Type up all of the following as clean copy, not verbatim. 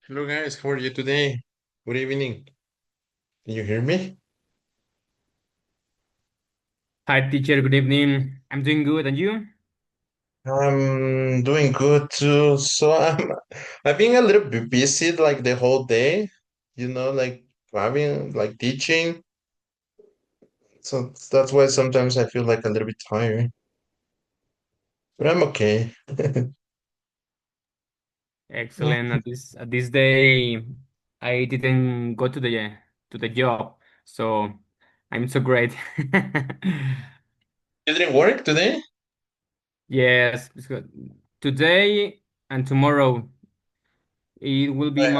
Hello guys, how are you today? Good evening. Can you hear me? Hi, teacher. Good evening. I'm doing good, and you? I'm doing good too. I've been a little bit busy like the whole day, like having like teaching. So that's why sometimes I feel like a little bit tired. But I'm okay. Excellent. At this day, I didn't go to the job, so I'm so great. You didn't work today? Yes, because today and tomorrow it will be Like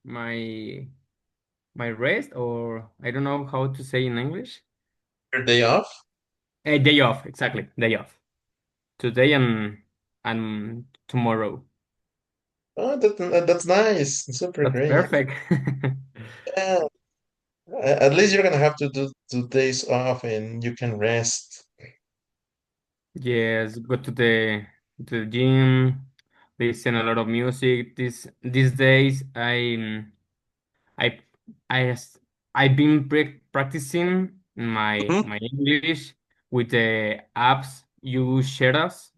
my my rest, or I don't know how to say in English. your day off? A day off, exactly. Day off. Today and tomorrow. Oh, that's nice. Super That's great. perfect. Yeah. At least you're gonna have to do 2 days off and you can rest. Yes, go to the gym, listen a lot of music. These days, I I has- I've been practicing my Hmm. my English with the apps you share us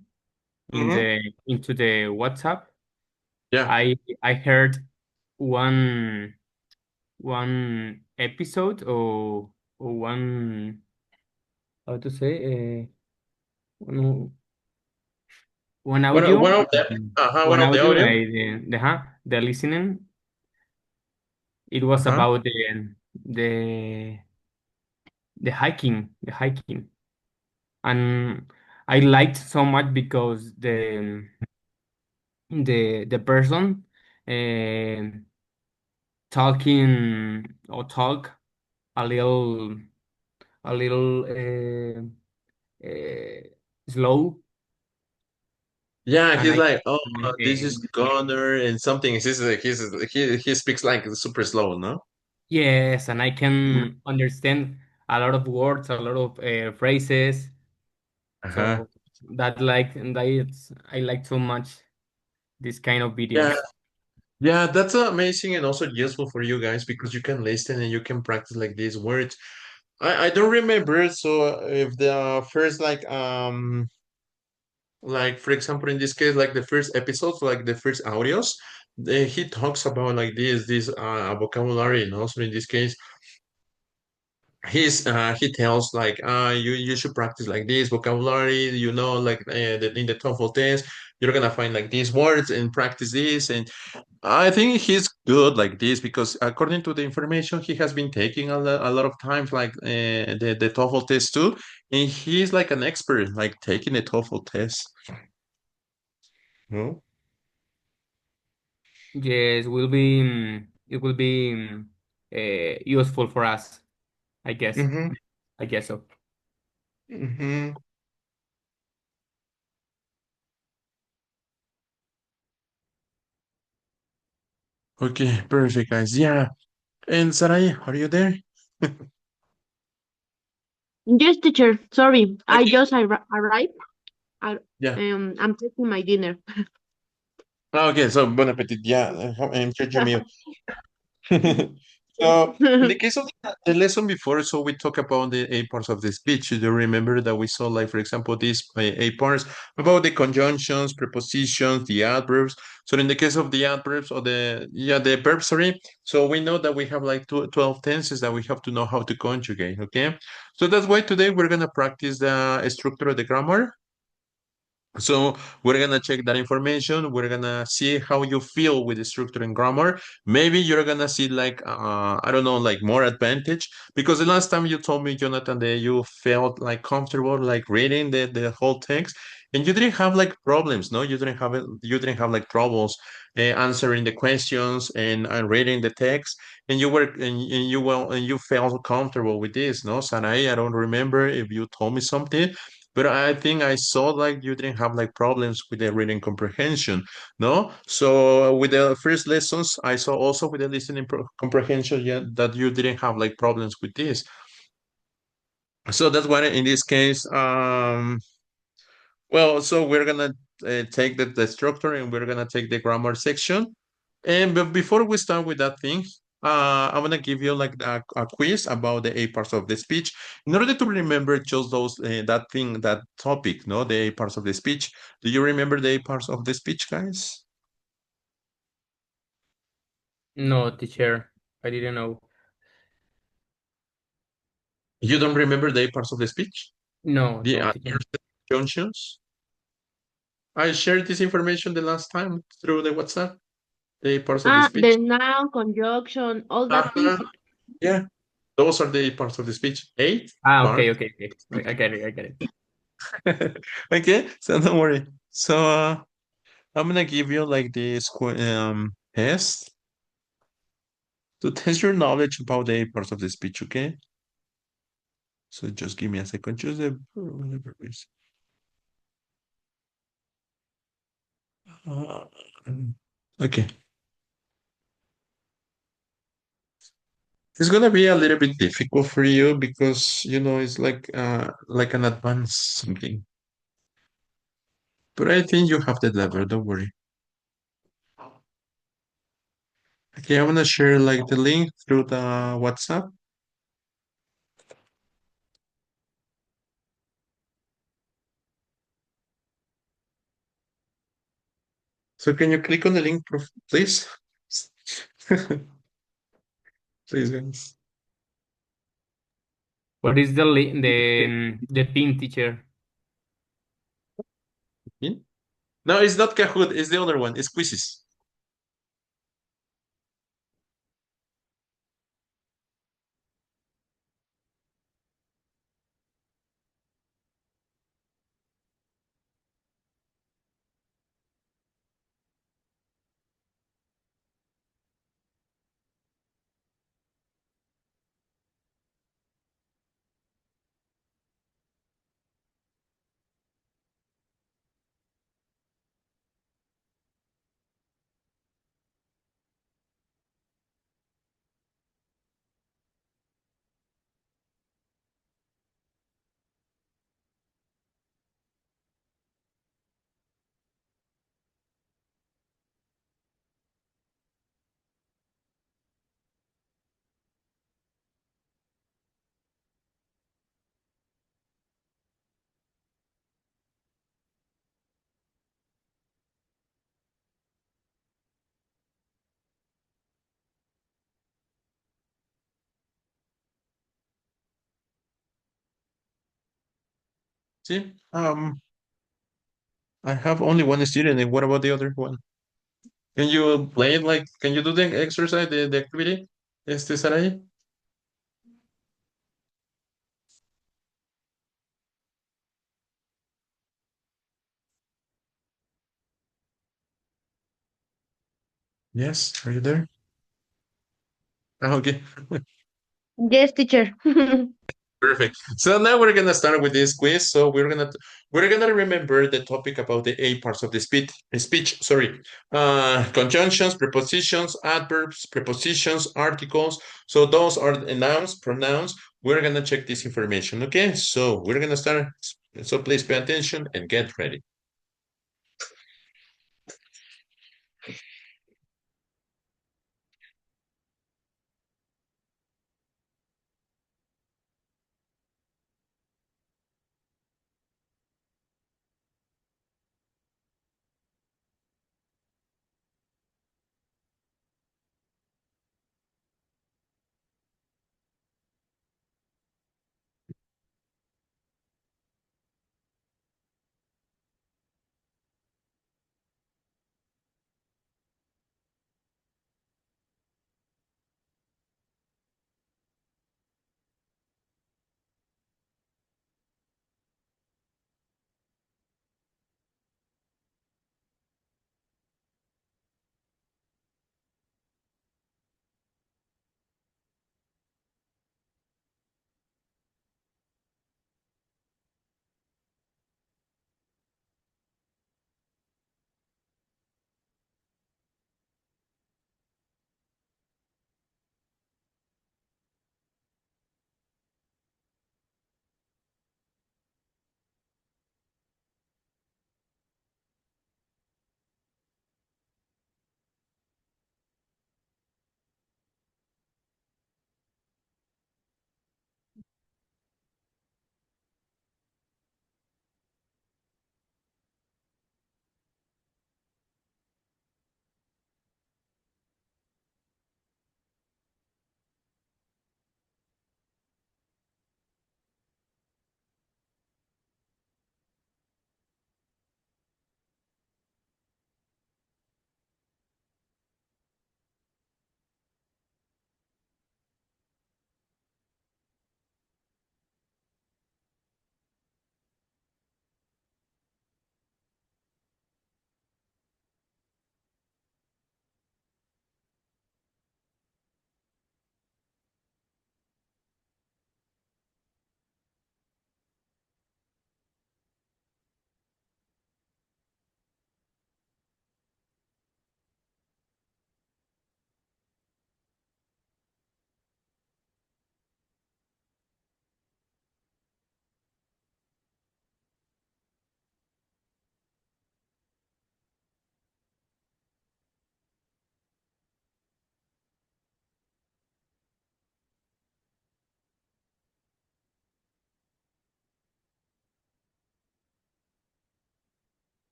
Hmm. into the WhatsApp. Yeah. I heard one one episode or one, how to say, one audio, One of them. One one of the audio, audio. the listening. It was Uh-huh. about the the hiking, and I liked so much because the person uh, talk a little a little slow, Yeah, and he's I like, oh, this uh, is Connor, and something. He speaks like super slow, no? yes, and I Mhm. can understand a lot of words, a lot of phrases. Uh-huh. So I like so much this kind of Yeah, videos. yeah, that's amazing and also useful for you guys because you can listen and you can practice like these words. I don't remember. So if the first like for example in this case like the first episodes like the first audios, he talks about like this vocabulary, and also in this case he tells like you should practice like this vocabulary, like in the TOEFL test you're gonna find like these words and practice this. And I think he's good like this because according to the information he has been taking a lot of times like the TOEFL test too, and he's like an expert like taking the TOEFL test. No. Yes, it will be useful for us, I guess. Mm-hmm. I guess so. Mm-hmm. Okay, perfect guys. Yeah. And Sarai, are you there? Yes, teacher. Sorry, I Okay. just arrived. I, Yeah. I'm taking my dinner. Okay, so bon appetit. Yeah, enjoy your meal. So, in the case of the lesson before, so we talk about the eight parts of the speech. Do you remember that we saw, like, for example, these eight parts about the conjunctions, prepositions, the adverbs. So, in the case of the adverbs or the verbs, sorry. So, we know that we have like 12 tenses that we have to know how to conjugate. Okay. So, that's why today we're going to practice the structure of the grammar. So we're gonna check that information. We're gonna see how you feel with the structure and grammar. Maybe you're gonna see like I don't know, like more advantage because the last time you told me, Jonathan, that you felt like comfortable like reading the whole text and you didn't have like problems, no? You didn't have like troubles answering the questions and reading the text, and you felt comfortable with this, no? Sanai, I don't remember if you told me something, but I think I saw like you didn't have like problems with the reading comprehension, no? So with the first lessons, I saw also with the listening comprehension, yeah, that you didn't have like problems with this. So that's why in this case, well, so we're gonna take the structure and we're gonna take the grammar section. And but before we start with that thing, I want to give you like a quiz about the eight parts of the speech in order to remember just those that thing, that topic, no, the eight parts of the speech. Do you remember the eight parts of the speech, guys? No, teacher, I didn't know. You don't remember the eight parts of the speech? No, The no, answers, teacher. the conjunctions. I shared this information the last time through the WhatsApp. The eight parts of the Ah, speech. the noun, conjunction, all that things. Uh-huh. Yeah, those are the eight parts of the speech. Eight Ah, okay, parts. okay, okay. I get it, I get it. Okay, so don't worry. So I'm gonna give you like this test to test your knowledge about the parts of the speech. Okay, so just give me a second. Choose the whatever it is. Uh, okay, it's gonna be a little bit difficult for you because you know it's like an advanced something. But I think you have the level. Don't worry. Okay, I'm gonna share like the link through the WhatsApp. So can you click on the link, please? Please, guys. What is the theme, teacher? Yeah? No, it's not Kahoot. It's the other one. It's quizzes. See? I have only one student, and what about the other one? Can you play it like, can you do the exercise, the activity? Sarai? Yes, are you there? Ah, okay. Yes, teacher. Perfect. So now we're gonna start with this quiz. So we're gonna remember the topic about the eight parts of the speech. Sorry, conjunctions, prepositions, adverbs, prepositions, articles. So those are the nouns, pronouns. We're gonna check this information. Okay. So we're gonna start. So please pay attention and get ready.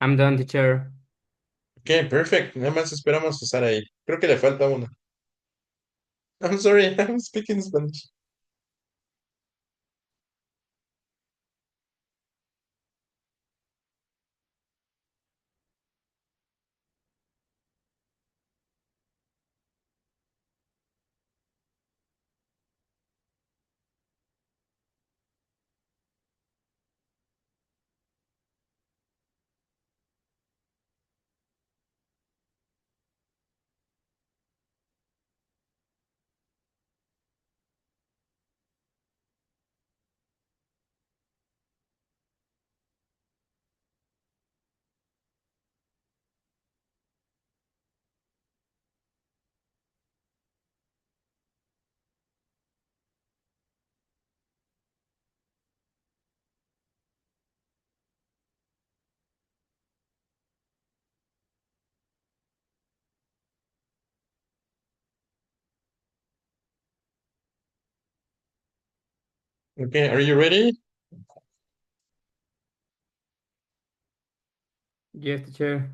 I'm done, teacher. Ok, perfect. Nada más esperamos estar ahí. Creo que le falta una. I'm sorry, I'm speaking Spanish. Okay, are you ready? Yes, teacher.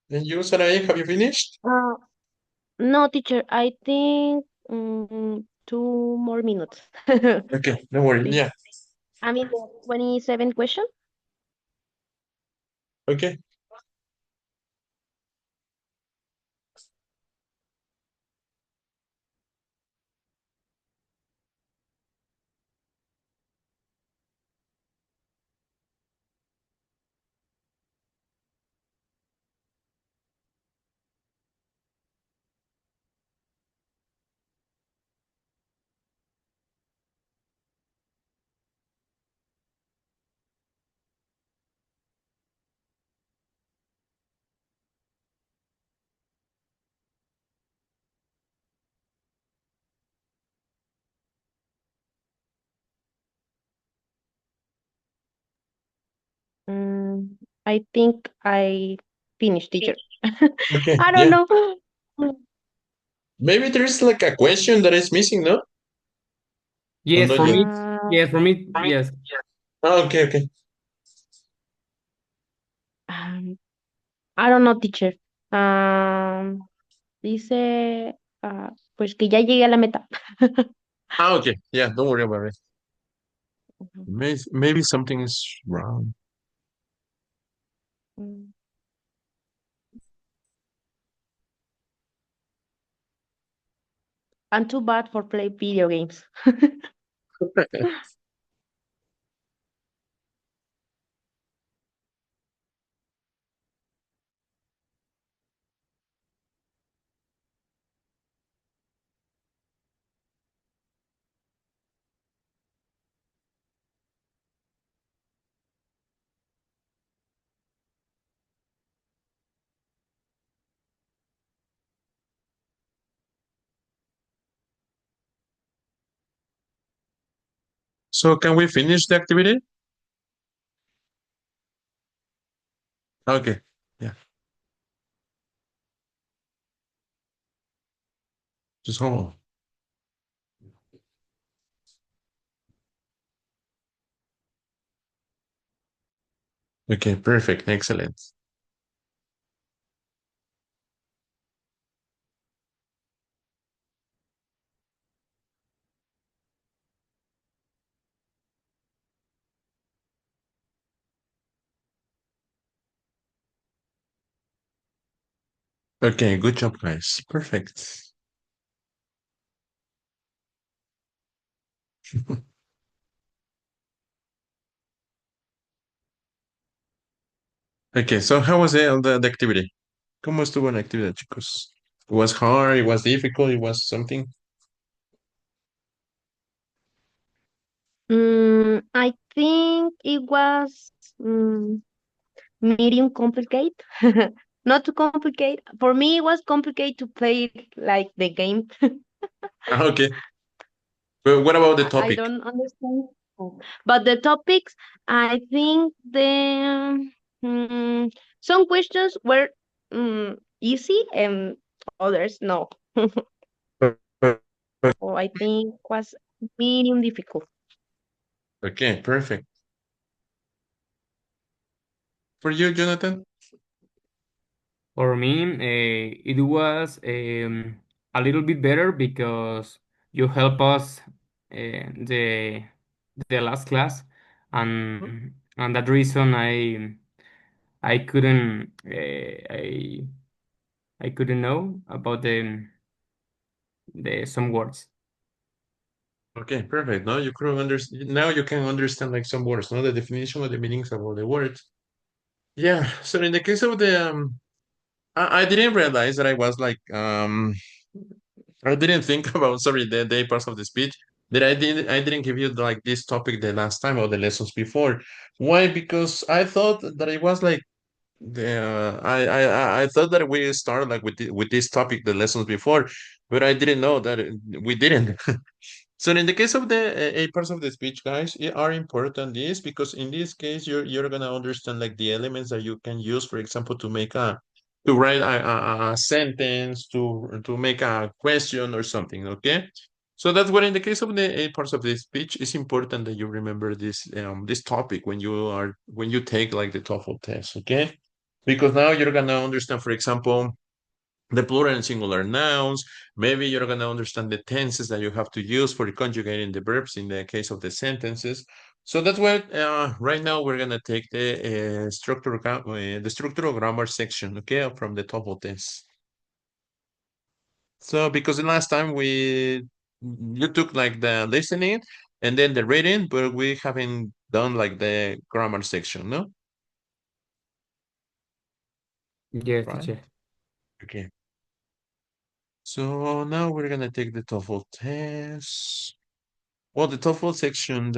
And you, Sarai, have you finished? Uh, no, teacher, I think 2 more minutes. Okay, don't worry. Please. Yeah. I mean, the 27 question. Okay. Mm, I think I finished, teacher. Okay. I don't Yeah. know. Maybe there's like a question that is missing, no? Or Yes, not for yet? me. Uh, Yes, for me. Yes. Ah, okay, okay. um, I don't know, teacher. Dice, pues que ya llegué a la meta. Ah, okay. Yeah, don't worry about it. Ujú. Maybe something is wrong. Mm. I'm too bad for play video games. So can we finish the activity? Okay. Yeah. Just hold on. Okay, perfect. Excellent. Okay, good job, guys. Perfect. Okay, so how was the activity? ¿Cómo estuvo la actividad, chicos? It was hard, it was difficult, it was something. I think it was medium complicated. Not too complicated. For me, it was complicated to play like the game. Ah, okay. But what about the I topic? don't understand. But the topics, I think some questions were easy and others no. So I think was medium difficult. Okay, perfect. for you, Jonathan? For me, it was a little bit better because you help us the last class, and that reason I couldn't I couldn't know about the some words. Okay, perfect. Now you could understand. Now you can understand like some words, no, the definition of the meanings about the words. Yeah. So in the case of the I didn't realize that I was like I didn't think about, sorry, the parts of the speech that I didn't give you like this topic the last time or the lessons before. Why? Because I thought that it was like I thought that we started like with this topic the lessons before, but I didn't know that we didn't. So in the case of the a parts of the speech, guys, are important is because in this case you're gonna understand like the elements that you can use, for example, to write a sentence, to make a question or something. Okay, so that's what in the case of the a parts of the speech, it's important that you remember this topic when you take like the TOEFL test. Okay, because now you're gonna understand, for example, the plural and singular nouns. Maybe you're going to understand the tenses that you have to use for conjugating the verbs in the case of the sentences. So that's what right now we're going to take the structural grammar section, okay, from the TOEFL test. So because the last time you took like the listening and then the reading, but we haven't done like the grammar section, no? Yes, Right? teacher. Okay. So now we're gonna take the TOEFL test. Well, the TOEFL section,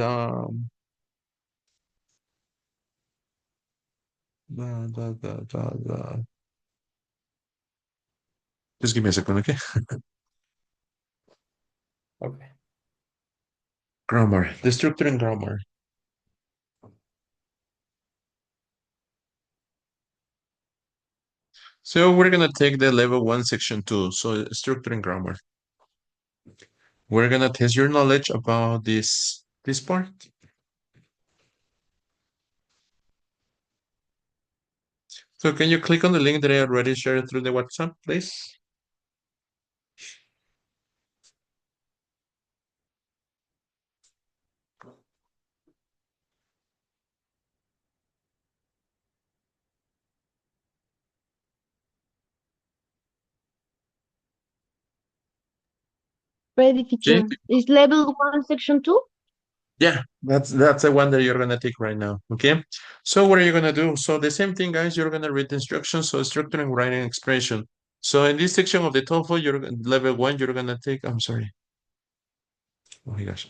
just give me a second, okay? Okay. Grammar, the structure and grammar. So we're gonna take the level one, section two. So structure and grammar. We're gonna test your knowledge about this part. So can you click on the link that I already shared through the WhatsApp, please? Ready, Okay. teacher. Is level one, section two? Yeah, that's the one that you're gonna take right now. Okay. So what are you gonna do? So the same thing, guys. You're gonna read the instructions. So structure and writing expression. So in this section of the TOEFL, you're level one. You're gonna take. I'm sorry. Oh my gosh.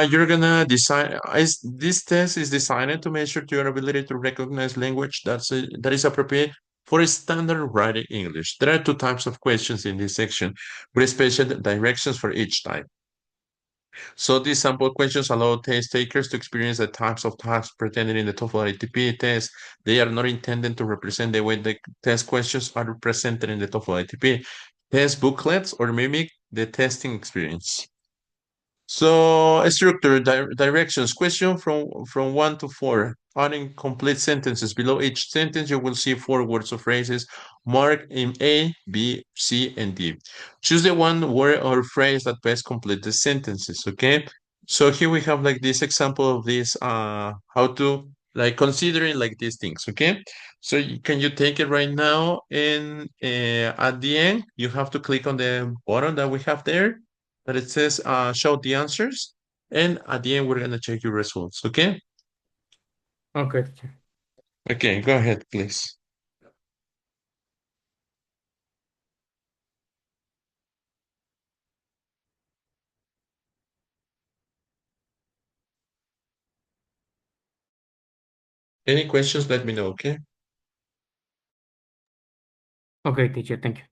You're gonna design. This test is designed to measure your ability to recognize language that is appropriate for standard writing English. There are two types of questions in this section, with special directions for each type. So these sample questions allow test takers to experience the types of tasks pretended in the TOEFL ITP test. They are not intended to represent the way the test questions are presented in the TOEFL ITP test booklets or mimic the testing experience. So structure directions question from 1 to 4. Adding complete sentences. Below each sentence, you will see 4 words or phrases marked in A, B, C, and D. Choose the one word or phrase that best complete the sentences. Okay. So here we have like this example of this how to like considering like these things. Okay. So can you take it right now? And at the end, you have to click on the button that we have there that it says show the answers. And at the end, we're going to check your results. Okay. Okay, teacher. Okay. Go ahead, please. Any questions? Let me know. Okay. Okay, teacher. Thank you.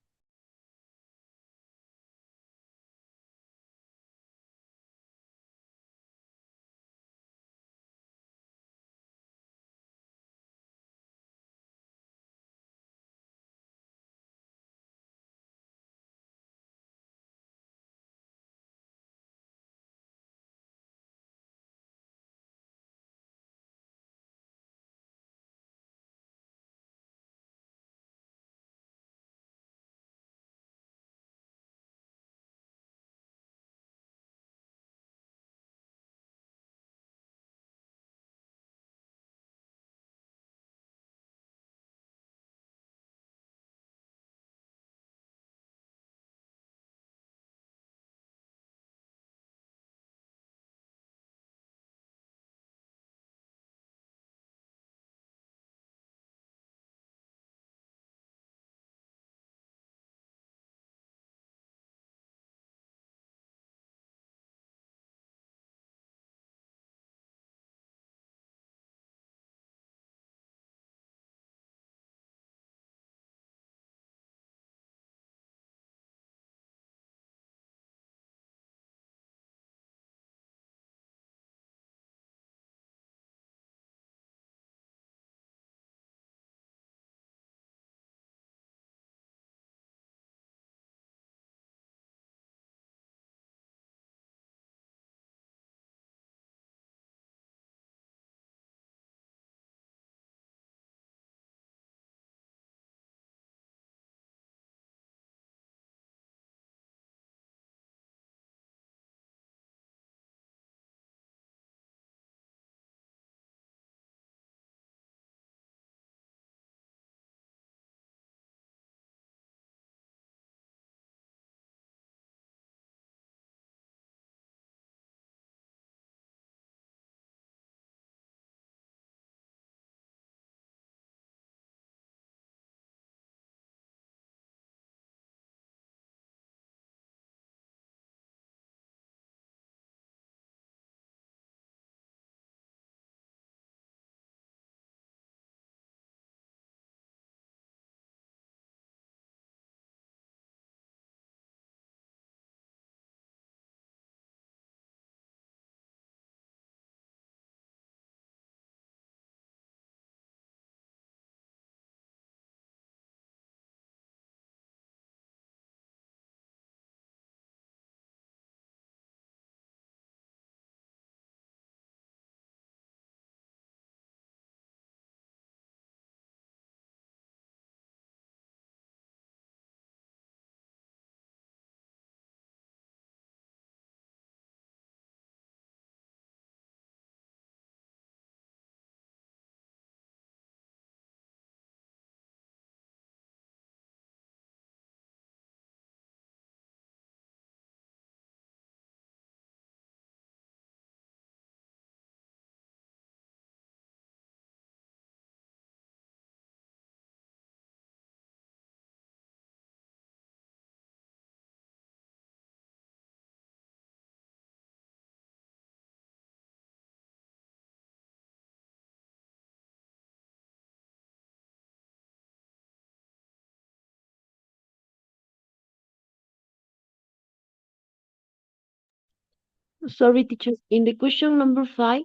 Sorry, teacher. In the question number five,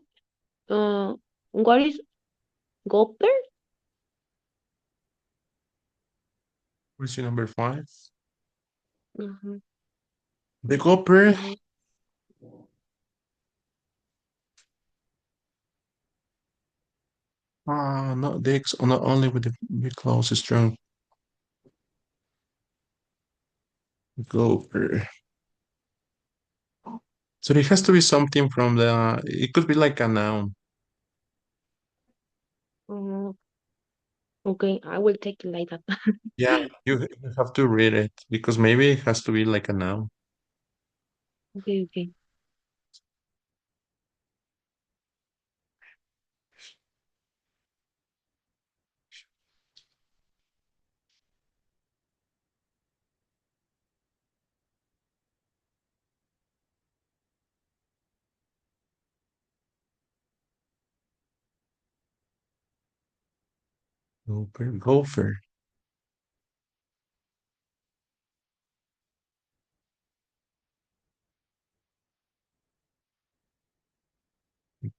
what is gopper? Question number 5. Mhm, The copper, mhm. not the not only with the closest strong copper. So it has to be something from the, it could be like a noun. Mm, okay, I will take it like that. Yeah, you have to read it because maybe it has to be like a noun. Okay, okay. Gopher, gopher,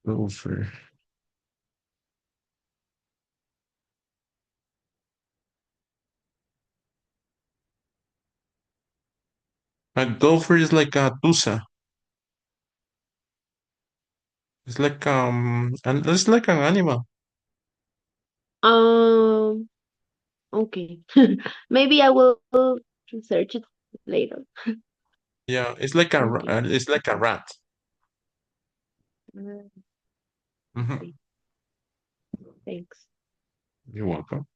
gopher. A gopher is like a tusa. It's like and it's like an animal. Um, okay. Maybe I will research it later. Yeah, it's like Okay. it's like a rat. Mm, Hmm. okay. Thanks. You're welcome.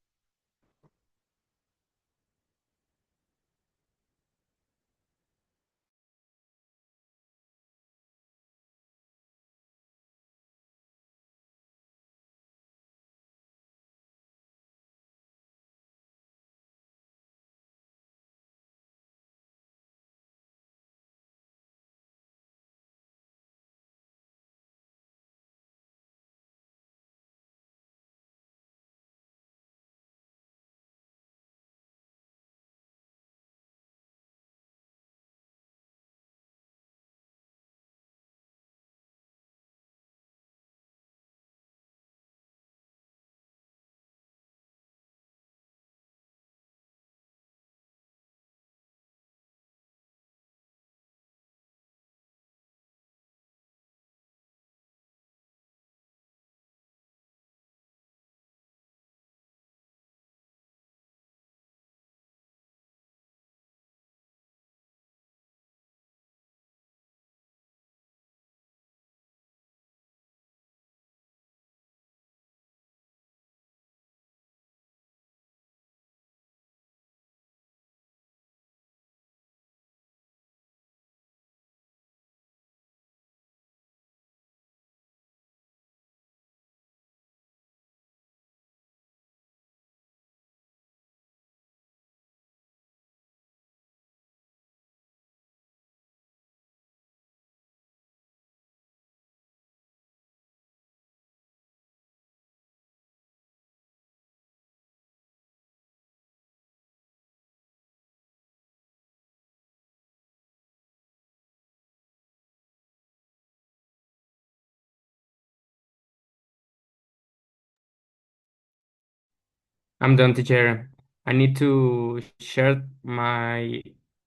I'm done, teacher. I need to share my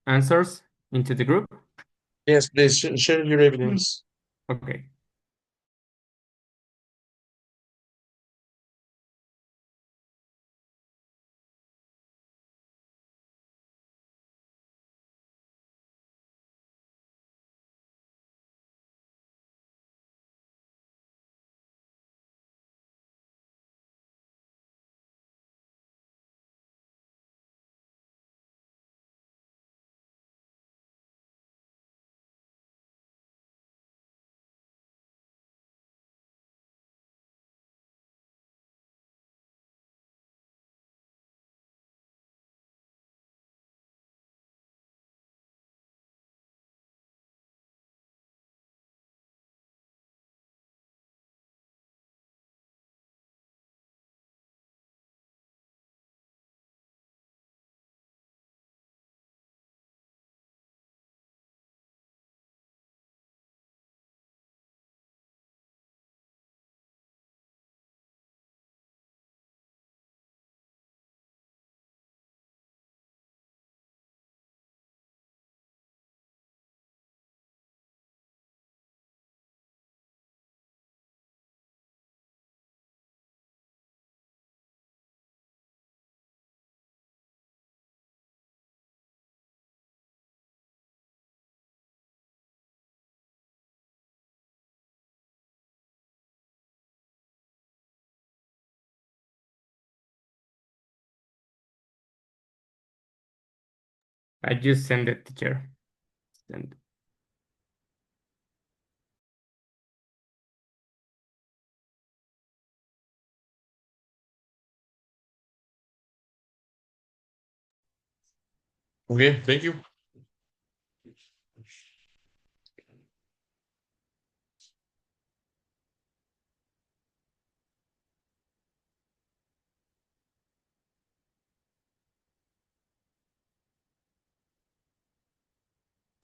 answers into the group. Yes, please share your evidence. Okay. I just send it, teacher. Send. Okay, thank you.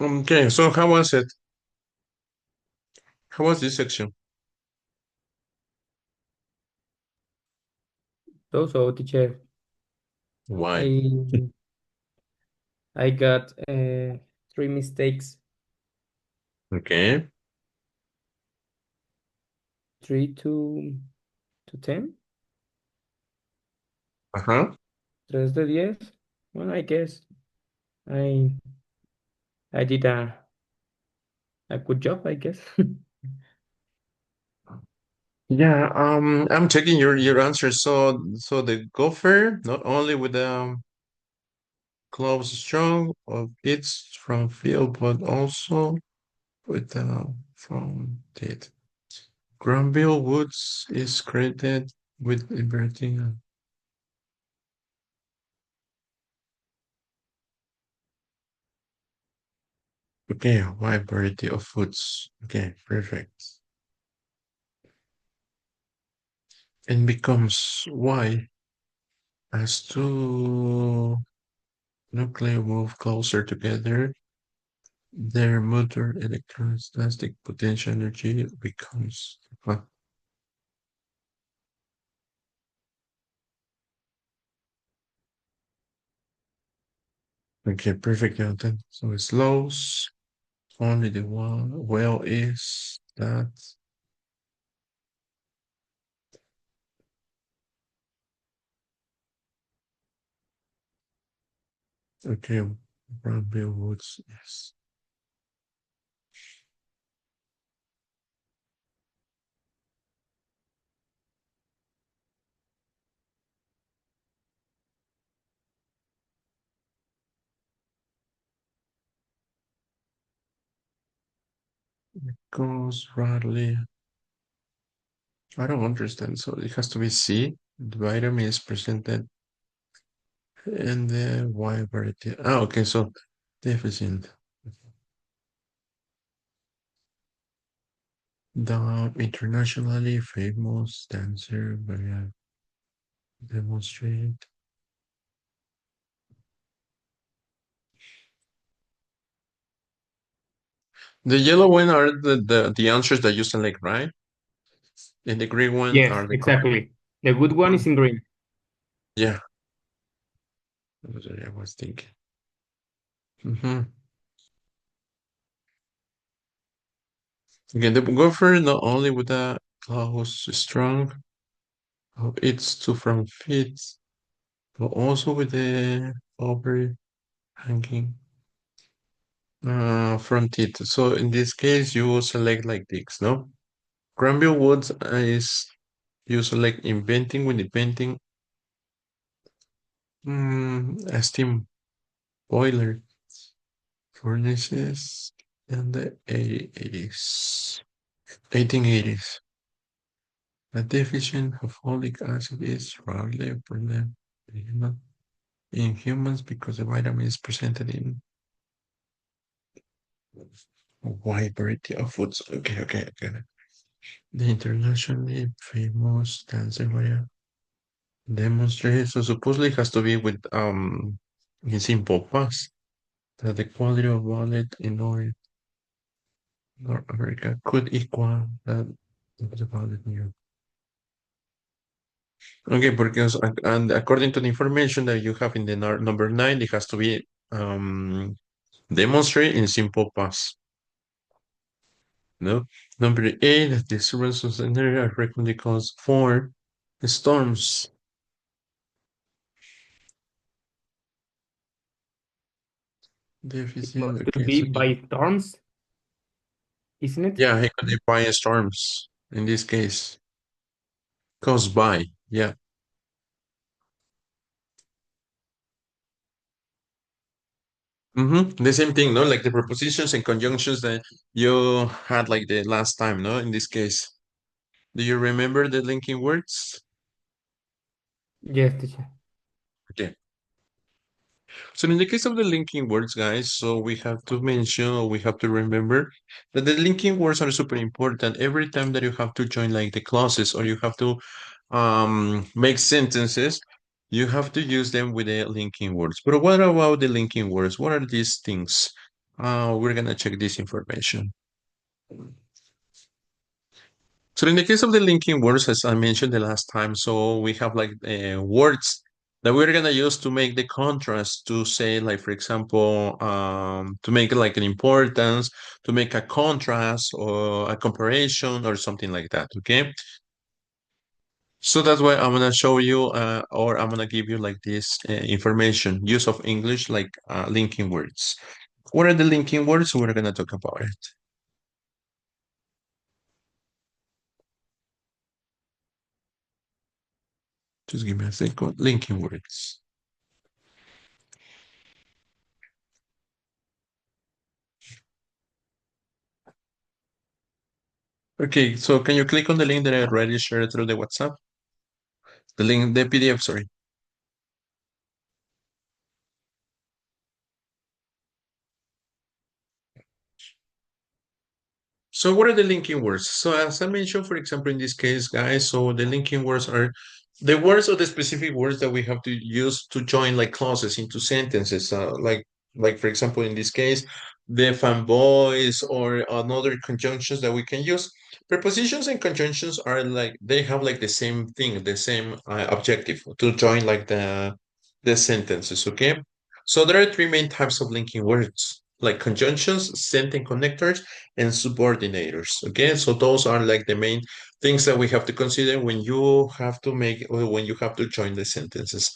Okay, so how was it? How was this section? So, teacher, Why? I I got three mistakes. Okay. 3 to 10. Uh-huh. 3 de 10. Well, I guess I I did a good job, I guess. Yeah, I'm checking your answer. So the gopher, not only with close strong of its from field, but also with from date. Granville Woods is credited with inverting. Okay, a wide variety of foods. Okay, perfect. And becomes why as two nuclei move closer together, their motor electrostatic potential energy becomes. Okay, perfect, Jonathan. So it slows. Only the one well is that. Okay, Brownbill Woods is. Goes Radley. I don't understand. So it has to be C. The vitamin is presented in the Y variety. Ah, okay. So deficient. The internationally famous dancer by demonstrate. The yellow one are the answers that you select, right? And the green one Yes, are the correct. exactly. The good one is One. in green. Yeah, that's what I was thinking. Hmm. Again, the gopher not only with the claws strong of its two front feet, but also with the overhanging front teeth. So in this case, you will select like this, no? Granville Woods is you select inventing with inventing a steam boiler furnaces in the 80s, 1880s. A deficient of folic acid is rarely prevalent in humans because the vitamin is presented in a wide variety of foods. Okay, okay, okay. The internationally famous dancer Maria demonstrates so supposedly has to be with in simple past that the quality of wallet in North America could equal that of the wallet in Europe. Okay, because and according to the information that you have in the number 9, it has to be demonstrate in simple past. No. Number 8, the disturbances in the area are frequently cause for storms. Deficient. Could Okay, be so by storms, isn't it? yeah, it could be by storms in this case. Caused by. Yeah. The same thing, no? Like the prepositions and conjunctions that you had like the last time, no? In this case, do you remember the linking words? Yes, teacher. Okay. So in the case of the linking words, guys, so we have to mention or we have to remember that the linking words are super important. Every time that you have to join like the clauses or you have to make sentences, you have to use them with the linking words. But what about the linking words? What are these things? We're gonna check this information. So in the case of the linking words, as I mentioned the last time, so we have like words that we're gonna use to make the contrast to say, like for example, to make like an importance, to make a contrast or a comparison or something like that. Okay. So that's why I'm gonna show you, or I'm gonna give you like this information, use of English, like linking words. What are the linking words? We're gonna talk about it. Just give me a second. Linking words. Okay, so can you click on the link that I already shared through the WhatsApp? The link, the PDF, sorry. So what are the linking words? So as I mentioned, for example, in this case, guys, so the linking words are the words or the specific words that we have to use to join like clauses into sentences. Like for example, in this case, the fanboys or another conjunctions that we can use. Prepositions and conjunctions are like they have like the same thing, the same objective to join like the sentences. Okay, so there are three main types of linking words, like conjunctions, sentence connectors, and subordinators. Okay, so those are like the main things that we have to consider when you have to make or when you have to join the sentences.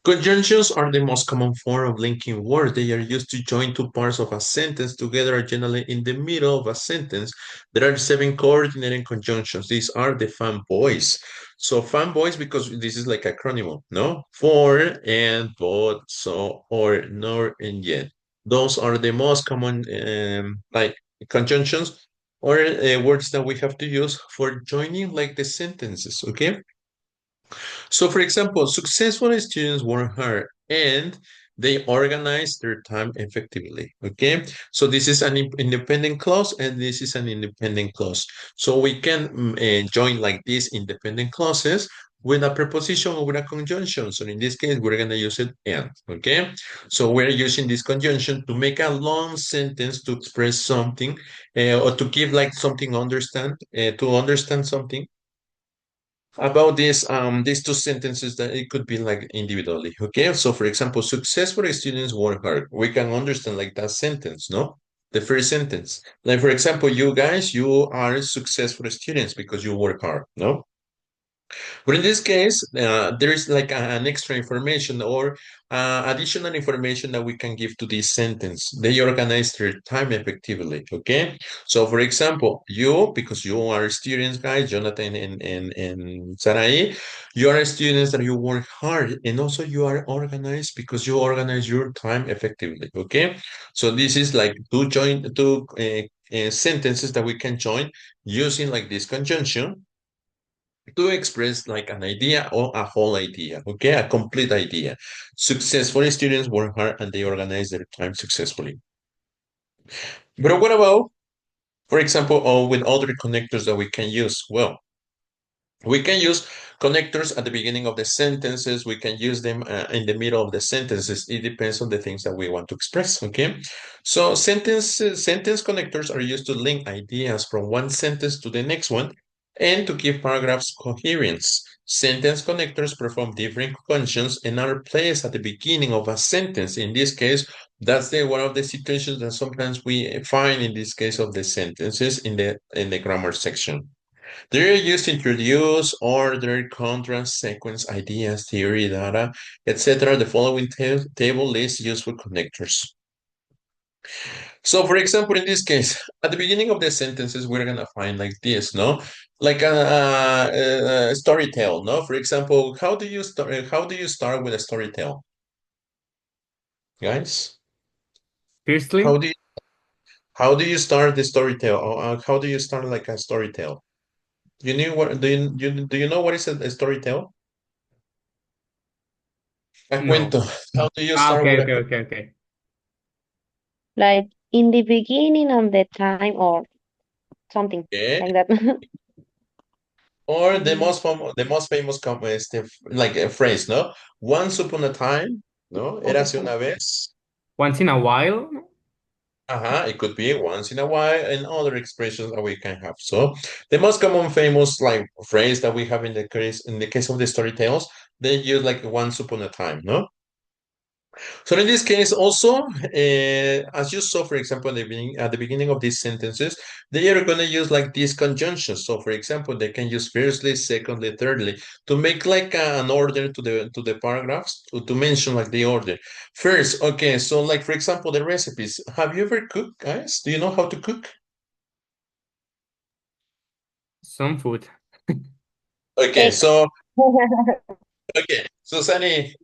Conjunctions are the most common form of linking words. They are used to join two parts of a sentence together, generally in the middle of a sentence. There are seven coordinating conjunctions. These are the fanboys. So fanboys, because this is like acronym, no? For, and, but, so, or, nor, and yet. Those are the most common like conjunctions or words that we have to use for joining like the sentences, okay? So, for example, successful students work hard and they organize their time effectively. Okay, so this is an independent clause and this is an independent clause. So we can join like these independent clauses with a preposition or with a conjunction. So in this case, we're going to use it and. Okay, so we're using this conjunction to make a long sentence to express something or to give like something to understand something about these two sentences that it could be like individually. Okay, so for example, successful students work hard. We can understand like that sentence, no? The first sentence, like for example, you guys, you are successful students because you work hard, no? But in this case, there is like an extra information or additional information that we can give to this sentence. They organize their time effectively. Okay. So, for example, you, because you are students, guys, Jonathan and Sarai, you are students that you work hard and also you are organized because you organize your time effectively. Okay. So, this is like two sentences that we can join using like this conjunction to express like an idea or a whole idea, okay? A complete idea. Successful students work hard and they organize their time successfully. But what about, for example, with other connectors that we can use? Well, we can use connectors at the beginning of the sentences. We can use them in the middle of the sentences. It depends on the things that we want to express, okay? So sentence connectors are used to link ideas from one sentence to the next one and to give paragraphs coherence. Sentence connectors perform different functions and are placed at the beginning of a sentence. In this case, that's one of the situations that sometimes we find in this case of the sentences in the grammar section. They're used to introduce, order, contrast, sequence, ideas, theory, data, etc. The following table lists useful connectors. So, for example, in this case, at the beginning of the sentences, we're gonna find like this, no? Like a story tale, no? For example, how do you start? How do you start with a story tale? guys? Firstly, How do you how do you start the story tale? Or how do you start like a story tale? You know what do you know what is a story tale? A no. cuento. How do you Ah, start okay, with a okay, okay, okay. Like in the beginning of the time or something cuento? like that. Or Mm, the most famous like a phrase, no? Once upon a time, no? Érase una vez. Once in a while. It could be once in a while, and other expressions that we can have. So the most common famous like phrase that we have in the case of the story tales, they use like once upon a time, no? So in this case, also, as you saw, for example, at the beginning of these sentences, they are going to use like these conjunctions. So, for example, they can use firstly, secondly, thirdly to make like an order to the paragraphs to mention like the order. First, okay. So, like for example, the recipes. Have you ever cooked, guys? Do you know how to cook? Some food. Okay. eggs. So, okay. So, Sani,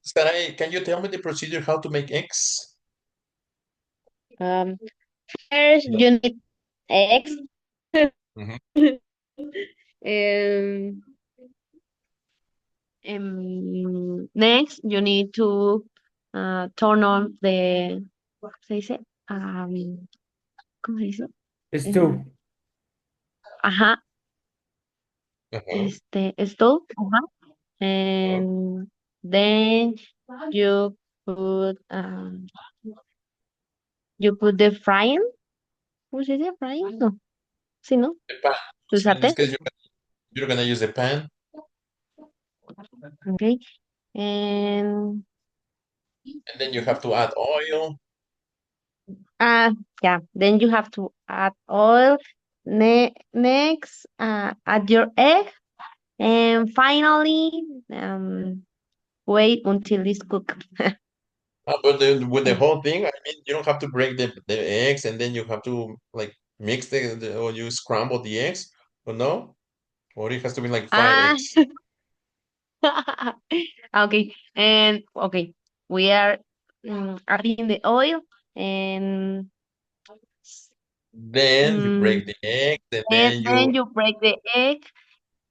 can you tell me the procedure how to make eggs? Um, First you need eggs. Mhm. Um, Next you need to turn on the ¿cómo se dice? ¿Cómo se dice? Stew. Ajá, Uh-huh. stove. Ajá. And then you put the frying. ¿Cómo se dice? Frying? No. Sí, ¿no? The pan. El So in this sartén. case, you're gonna use the pan. Okay. And And then you have to add oil. yeah, then you have to add oil. Next, add your egg. And finally, wait until it's cooked. But with the whole thing, I mean, you don't have to break the eggs and then you have to like mix or you scramble the eggs, or no? Or it has to be like five Ah, eggs. okay. And okay, we are adding the oil and Then you mm, break the eggs and and then then you break the egg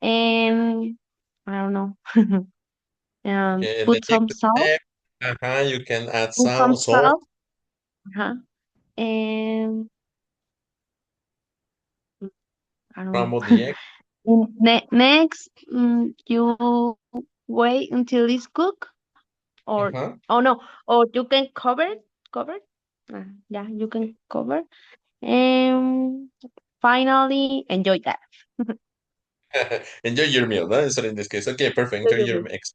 and I don't know. and then Put mix some the salt. egg. You can add Put some salt, salt. Uh-huh. And I don't know. scramble the egg. Next, you wait until it's cooked, or Uh-huh. oh no, or you can cover it. Cover. Yeah, you can cover. And finally, enjoy that. Enjoy your meal, no? So in this case, okay, perfect. Enjoy your eggs.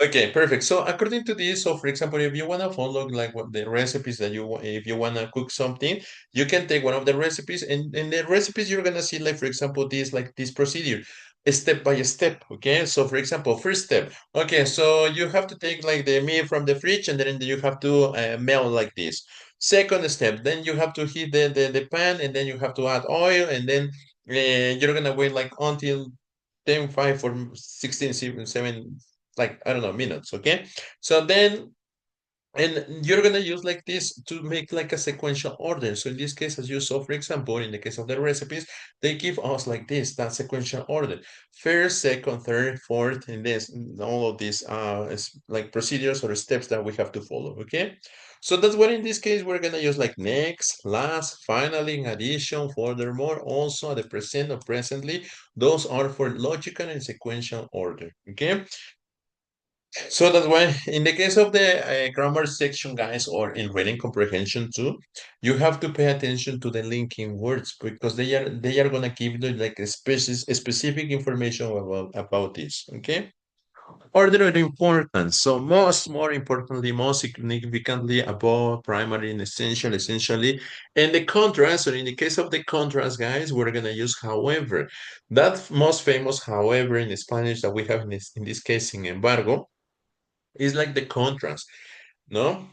Okay, perfect. So according to this, so for example, if you want to follow like what the recipes that if you want to cook something, you can take one of the recipes and in the recipes, you're going to see like, for example, this procedure step by step. Okay. So for example, first step. Okay. So you have to take like the meat from the fridge and then you have to melt like this. Second step, then you have to heat the pan and then you have to add oil and then you're going to wait like until 10, 5 for 16, 7, like I don't know, minutes, okay? So then and you're gonna use like this to make like a sequential order. So in this case, as you saw, for example, in the case of the recipes, they give us like this, that sequential order. First, second, third, fourth, and this, all of these like procedures or steps that we have to follow, okay? So that's what in this case, we're gonna use like next, last, finally, in addition, furthermore, also, the present or presently. Those are for logical and sequential order, okay? So that's why, in the case of the grammar section, guys, or in reading comprehension too, you have to pay attention to the linking words because they are gonna give you like specific information about this. Okay. Order of importance. So more importantly, most significantly above primary and essential, essentially. And the contrast, or in the case of the contrast, guys, we're gonna use however. That most famous however in Spanish that we have in this case, sin embargo it's like the contrast, no?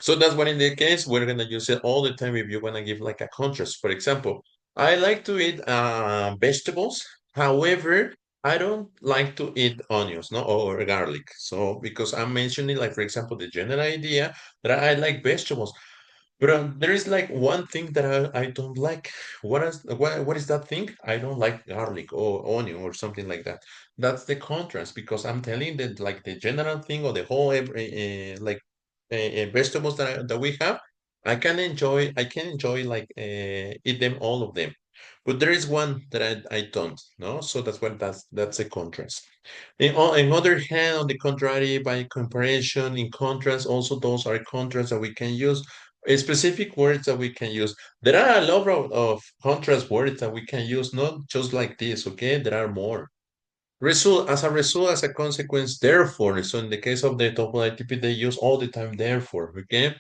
So that's what in the case we're gonna use it all the time if you wanna give like a contrast. For example, I like to eat vegetables. However, I don't like to eat onions, no, or garlic. So because I'm mentioning, like for example, the general idea that I like vegetables, but there is like one thing that I don't like. What is that thing? I don't like garlic or onion or something like that. That's the contrast because I'm telling that like the general thing or the whole like vegetables that we have, I can enjoy like eat them all of them. But there is one that I don't, no? So that's a contrast. On other hand, on the contrary, by comparison, in contrast, also those are contrasts that we can use, specific words that we can use. There are a lot of contrast words that we can use, not just like this, okay? There are more. Result, as a consequence, therefore. So in the case of the double ITP, they use all the time therefore, okay?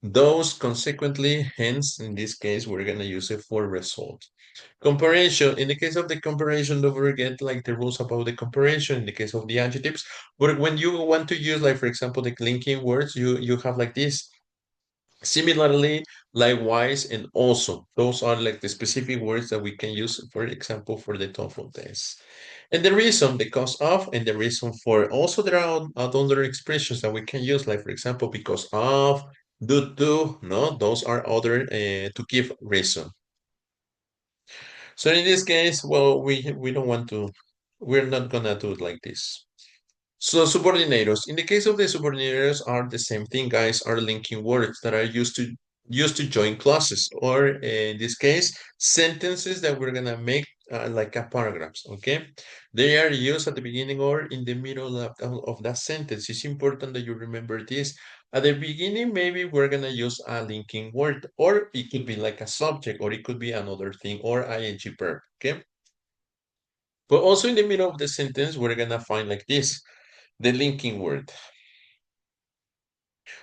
Those consequently, hence, in this case, we're gonna use it for result. Comparison. In the case of the comparison, don't forget like the rules about the comparison in the case of the adjectives. But when you want to use, like for example, the linking words, you have like this. Similarly, likewise, and also. Those are like the specific words that we can use, for example, for the TOEFL test. And the reason, the cause of, and the reason for. Also, there are other expressions that we can use, like for example, because of, due to. No, those are other to give reason. So in this case, well, we don't want to, we're not gonna do it like this. So subordinators. In the case of the subordinators are the same thing, guys, are linking words that are used to join clauses, or in this case, sentences that we're gonna make like a paragraphs, okay? They are used at the beginning or in the middle of that sentence. It's important that you remember this. At the beginning, maybe we're gonna use a linking word, or it could be like a subject, or it could be another thing, or ing verb, okay? But also in the middle of the sentence, we're gonna find like this, the linking word.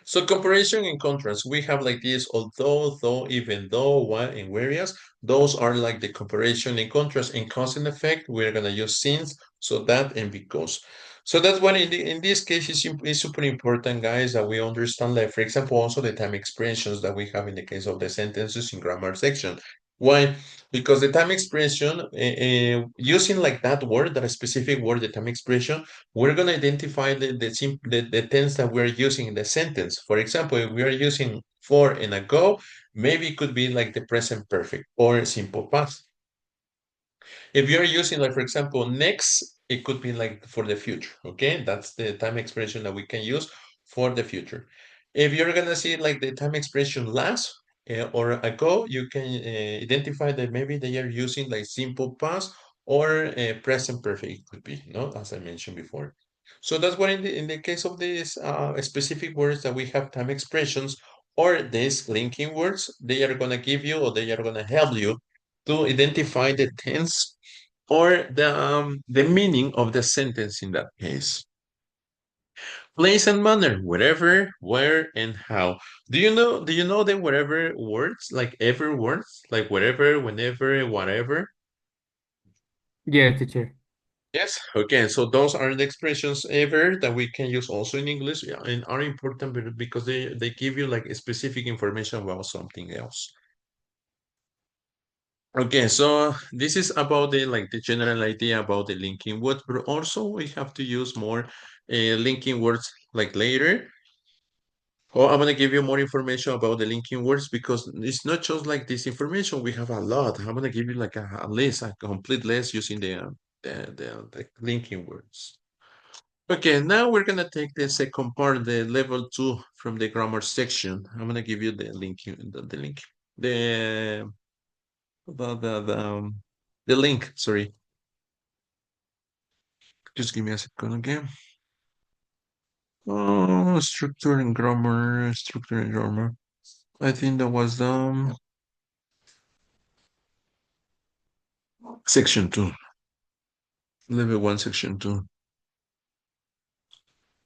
So comparison and contrast, we have like this, although, though, even though, why, and whereas. Those are like the comparison and contrast. And cause and effect, we're gonna use since, so that, and because. So that's what in this case is super important, guys, that we understand, like, for example, also the time expressions that we have in the case of the sentences in grammar section. Why? Because the time expression, using like that word, that specific word, the time expression, we're going to identify the tense that we're using in the sentence. For example, if we are using for and ago, maybe it could be like the present perfect or simple past. If you're using, like, for example, next, it could be like for the future, okay? That's the time expression that we can use for the future. If you're gonna see like the time expression last or ago, you can identify that maybe they are using like simple past or present perfect could be, no? As I mentioned before. So that's what in the case of these specific words that we have time expressions or these linking words, they are gonna give you or they are gonna help you to identify the tense or the meaning of the sentence in that case. Place and manner, wherever, where, and how. Do you know the wherever words, like every words, like wherever, whenever, whatever? Yeah, teacher. Yes. Okay, so those are the expressions ever that we can use also in English, yeah, and are important because they give you like specific information about something else. Okay, so this is about the general idea about the linking words, but also we have to use more linking words like later. Oh, I'm gonna give you more information about the linking words because it's not just like this information. We have a lot. I'm gonna give you like a list, a complete list using the linking words. Okay, now we're gonna take the second part, the level 2 from the grammar section. I'm gonna give you the link, the the the, um, the link. Sorry, just give me a second again. Oh, structure and grammar, structure and grammar. I think that was section 2, level 1, section 2,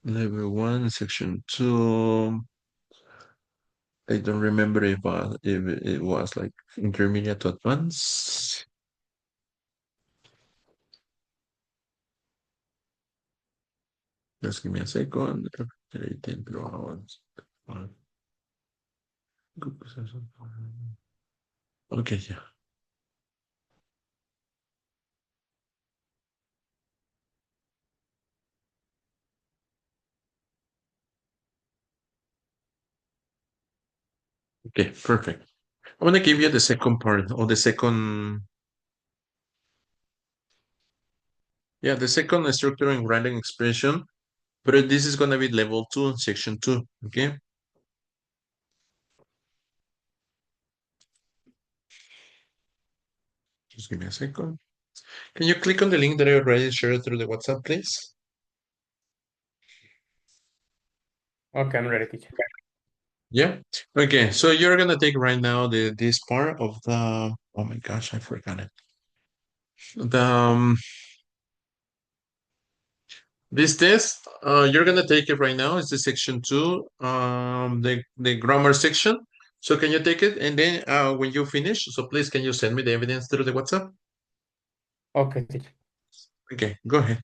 level 1, section 2. I don't remember if it was like intermediate to advanced. Just give me a second. Okay, yeah. Okay, perfect. I'm gonna give you the second part or the second, yeah, the second structure and random expression, but this is gonna be level two, section two. Okay, just give me a second. Can you click on the link that I already shared through the WhatsApp, please? Okay, I'm ready, teacher. Yeah. Okay. So you're gonna take right now the this part of the. Oh my gosh, I forgot it. The this test. You're gonna take it right now. It's the section two. The grammar section. So can you take it and then when you finish, so please can you send me the evidence through the WhatsApp? Okay, teacher. Okay. Go ahead.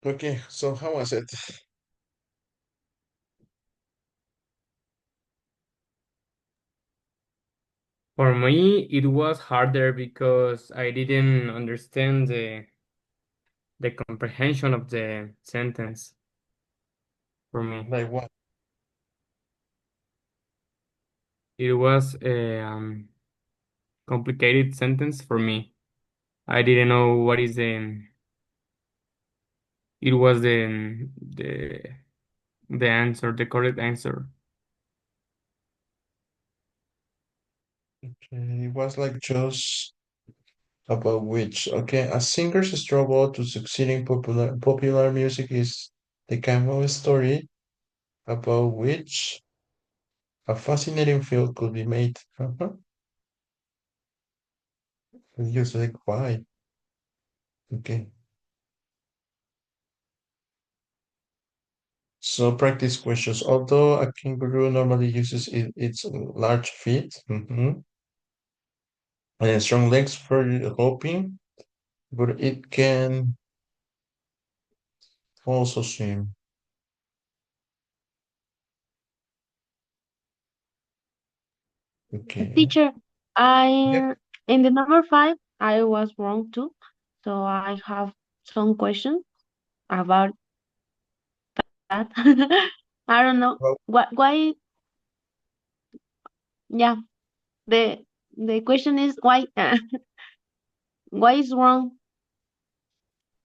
Okay, so how was it? For me, it was harder because I didn't understand the comprehension of the sentence for me. Like what? It was a complicated sentence for me. I didn't know what is it was the answer, the correct answer. Okay, it was like just about which. Okay, a singer's struggle to succeed in popular music is the kind of story about which a fascinating film could be made. And you like why? Okay. So practice questions. Although a kangaroo normally uses its large feet and strong legs for hopping, but it can also swim. Okay. Teacher, Yep. I in the number five I was wrong too. So I have some questions about that. I don't know. Well, Why yeah, the the question is why why is wrong?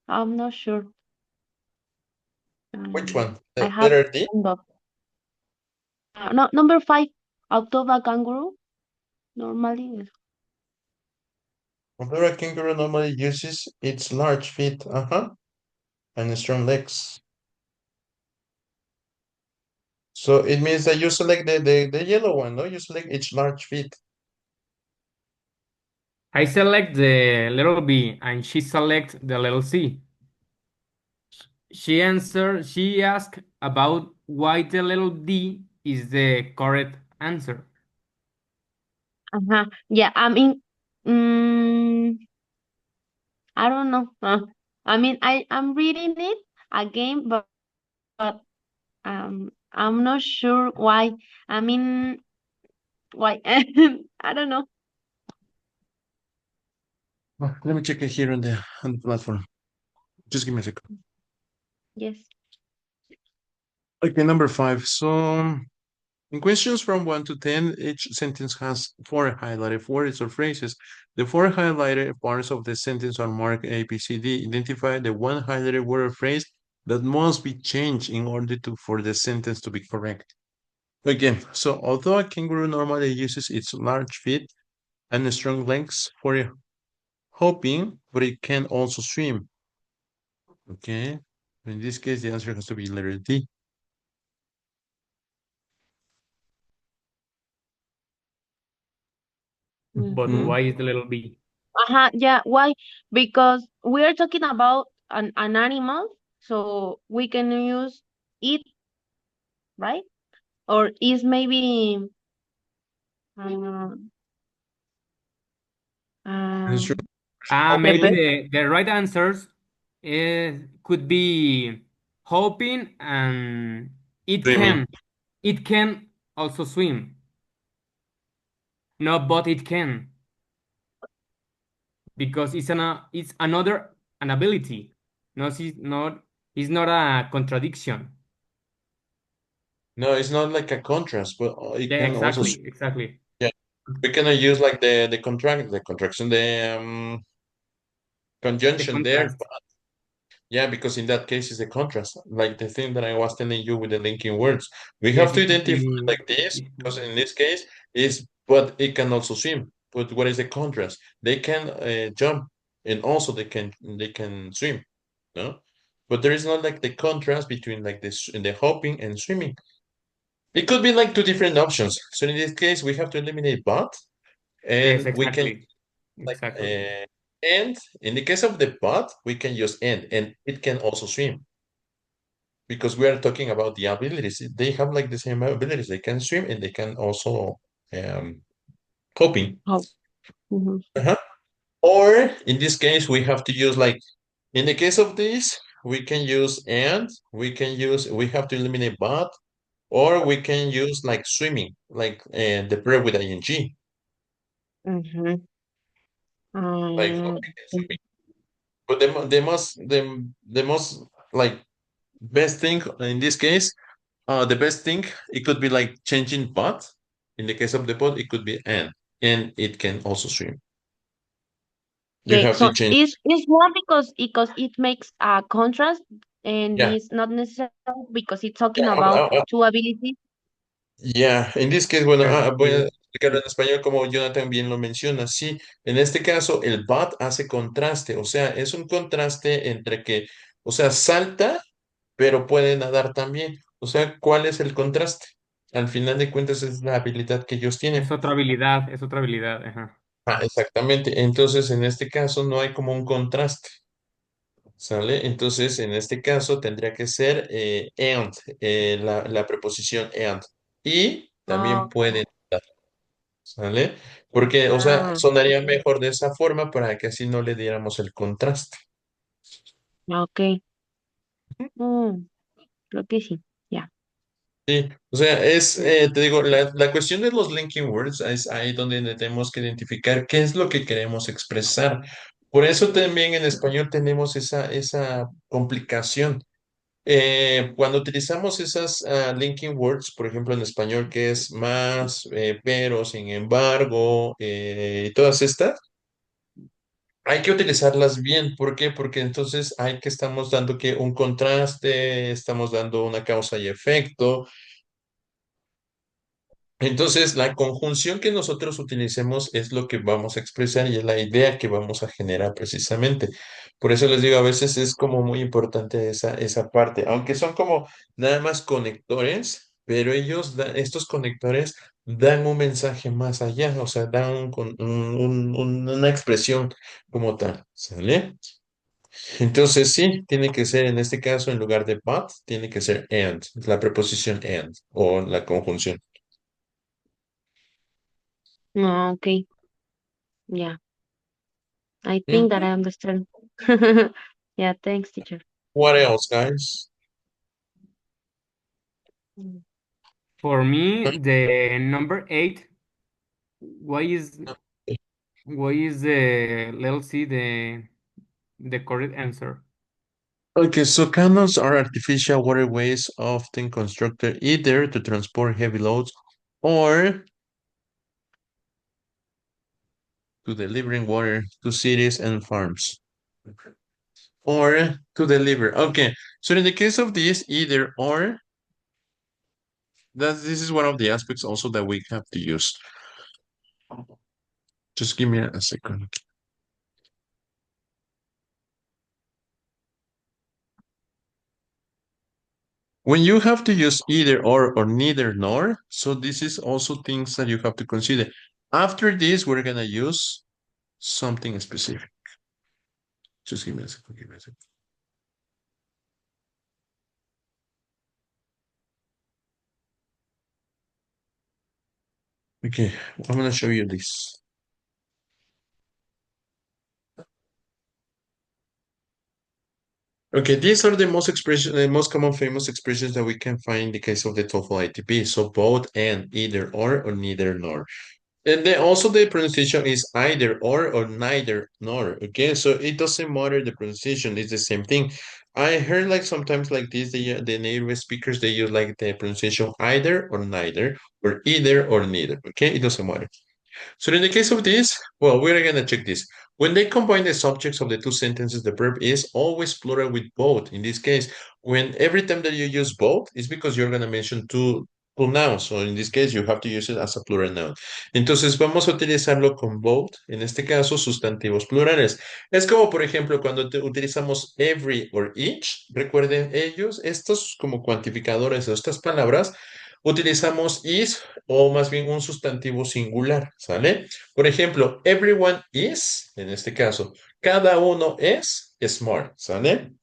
I'm not sure. which Um, one? I The have letter D? but no, number five, October kangaroo normally is Although a kangaroo normally uses its large feet, and strong legs. So it means that you select the yellow one, no? You select its large feet. I select the little B and she select the little C. She asked about why the little D is the correct answer. yeah. I mean, mm, I don't know. I mean, I'm reading it again, but I'm not sure why. I mean, why? I don't know. Let me check it here on the platform. Just give me a second. Yes. Okay, number five. So in questions from 1 to 10, each sentence has four highlighted words or phrases. The four highlighted parts of the sentence are marked A, B, C, D. Identify the one highlighted word or phrase that must be changed in order for the sentence to be correct. Again, so although a kangaroo normally uses its large feet and strong legs for hopping, but it can also swim. Okay, in this case, the answer has to be letter D. But Mm-hmm. Mhm. why is the little B? Yeah. Why? Because we are talking about an animal, so we can use it, right? Or is maybe uh, It's true. um Hopping the Maybe best. the right answers could be hoping and it swimming. can it can also swim. No, but it can because it's another an ability. No, it's not a contradiction. No, it's not like a contrast, but it Yeah, can also. exactly. Yeah, we cannot use like the contraction, the The conjunction there. contrast. Yeah, because in that case, it's a contrast, like the thing that I was telling you with the linking words. We have Yes, to it could identify be. like this, because in this case, is but it can also swim. But what is the contrast? They can jump, and also they can swim, no? But there is not like the contrast between like this the hopping and swimming. It could be like two different options. So in this case, we have to eliminate but, Yes, and we can exactly. like Exactly. and in the case of the but, we can use and it can also swim because we are talking about the abilities. They have like the same abilities. They can swim and they can also um coping. Oh. Mhm. Uh-huh. Or in this case, we have to use like in the case of this, we can use and, we have to eliminate but, or we can use like swimming, like the verb with ing, Mm-hmm. like Um, okay, swimming. But the most like best thing in this case, the best thing, it could be like changing but. In the case of the but, it could be and it can also swim. You okay, have to so change. is one because it makes a contrast and Yeah, is not necessarily because it's talking yeah, about two abilities. yeah. En this case, bueno, voy a Okay. explicarlo en español como Jonathan bien lo menciona. Sí, en este caso, el but hace contraste, o sea, es un contraste entre que, o sea, salta, pero puede nadar también. O sea, ¿cuál es el contraste? Al final de cuentas, es la habilidad que ellos tienen. Es otra habilidad, ajá. Exactamente. Entonces, en este caso, no hay como un contraste. ¿Sale? Entonces, en este caso tendría que ser and, la preposición and. Y también Oh, pueden, ¿sale? Porque, o sea, ah, sonaría okay. mejor de esa forma para que así no le diéramos el contraste. Okay. Mm, creo que sí. Ya. Sí, o sea, te digo, la cuestión de los linking words es ahí donde tenemos que identificar qué es lo que queremos expresar. Por eso también en español tenemos esa complicación. Cuando utilizamos esas linking words, por ejemplo en español, que es más, pero, sin embargo, y todas estas, hay que utilizarlas bien. ¿Por qué? Porque entonces hay que estamos dando que un contraste, estamos dando una causa y efecto. Entonces, la conjunción que nosotros utilicemos es lo que vamos a expresar y es la idea que vamos a generar precisamente. Por eso les digo, a veces es como muy importante esa parte, aunque son como nada más conectores, pero estos conectores dan un mensaje más allá, o sea, dan una expresión como tal, ¿sale? Entonces, sí, tiene que ser en este caso, en lugar de but, tiene que ser and, la preposición and o la conjunción. No, okay. Yeah. I think that Ujú. I understand. Yeah, thanks, teacher. What else, guys? Mm. For me, the number 8, why is let's see the correct answer. Okay, so canals are artificial waterways often constructed either to transport heavy loads or to delivering water to cities and farms. Or to deliver. Okay, so in the case of this, either or, this is one of the aspects also that we have to use. Just give me a second. When you have to use either or neither nor, so this is also things that you have to consider. After this, we're gonna use something specific. Just give me a second. Give me a second. Okay, I'm gonna show you this. Okay, these are the most common famous expressions that we can find in the case of the TOEFL ITP. So both and, either or neither nor. And then also the pronunciation is either or neither nor. Okay, so it doesn't matter the pronunciation; it's the same thing. I heard like sometimes like this, the native speakers they use like the pronunciation either or either or neither. Okay, it doesn't matter. So in the case of this, well, we're gonna check this. When they combine the subjects of the two sentences, the verb is always plural with both. In this case, when every time that you use both, it's because you're gonna mention two nouns. So in this case, you have to use it as a plural noun. Entonces, vamos a utilizarlo con both, en este caso, sustantivos plurales. Es como, por ejemplo, cuando utilizamos every or each, recuerden ellos, estos como cuantificadores de estas palabras, utilizamos is o más bien un sustantivo singular, ¿sale? Por ejemplo, everyone is, en este caso, cada uno es smart, ¿sale?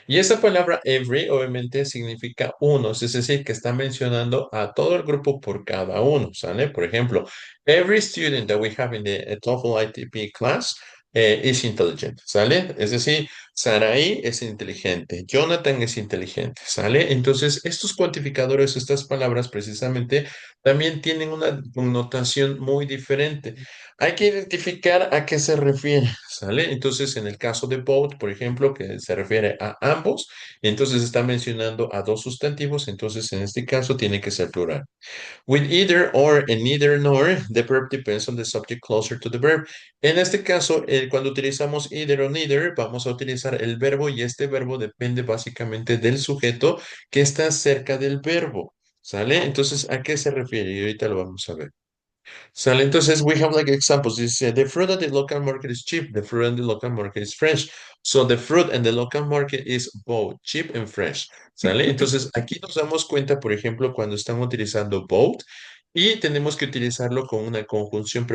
Y esa palabra every obviamente significa unos, es decir, que está mencionando a todo el grupo por cada uno, ¿sale? Por ejemplo, every student that we have in the TOEFL ITP class, is intelligent, ¿sale? Es decir, Sarai es inteligente, Jonathan es inteligente, ¿sale? Entonces, estos cuantificadores, estas palabras precisamente, también tienen una connotación muy diferente. Hay que identificar a qué se refiere, ¿sale? Entonces, en el caso de both, por ejemplo, que se refiere a ambos, entonces está mencionando a dos sustantivos, entonces en este caso tiene que ser plural. With either or and neither nor, the verb depends on the subject closer to the verb. En este caso, cuando utilizamos either o neither, vamos a utilizar el verbo y este verbo depende básicamente del sujeto que está cerca del verbo. ¿Sale? Entonces, ¿a qué se refiere? Y ahorita lo vamos a ver. Sale, entonces, we have like examples. This, the fruit at the local market is cheap. The fruit at the local market is fresh. So the fruit and the local market is both cheap and fresh. ¿Sale? Entonces, aquí nos damos cuenta, por ejemplo, cuando están utilizando both y tenemos que utilizarlo con una conjunción,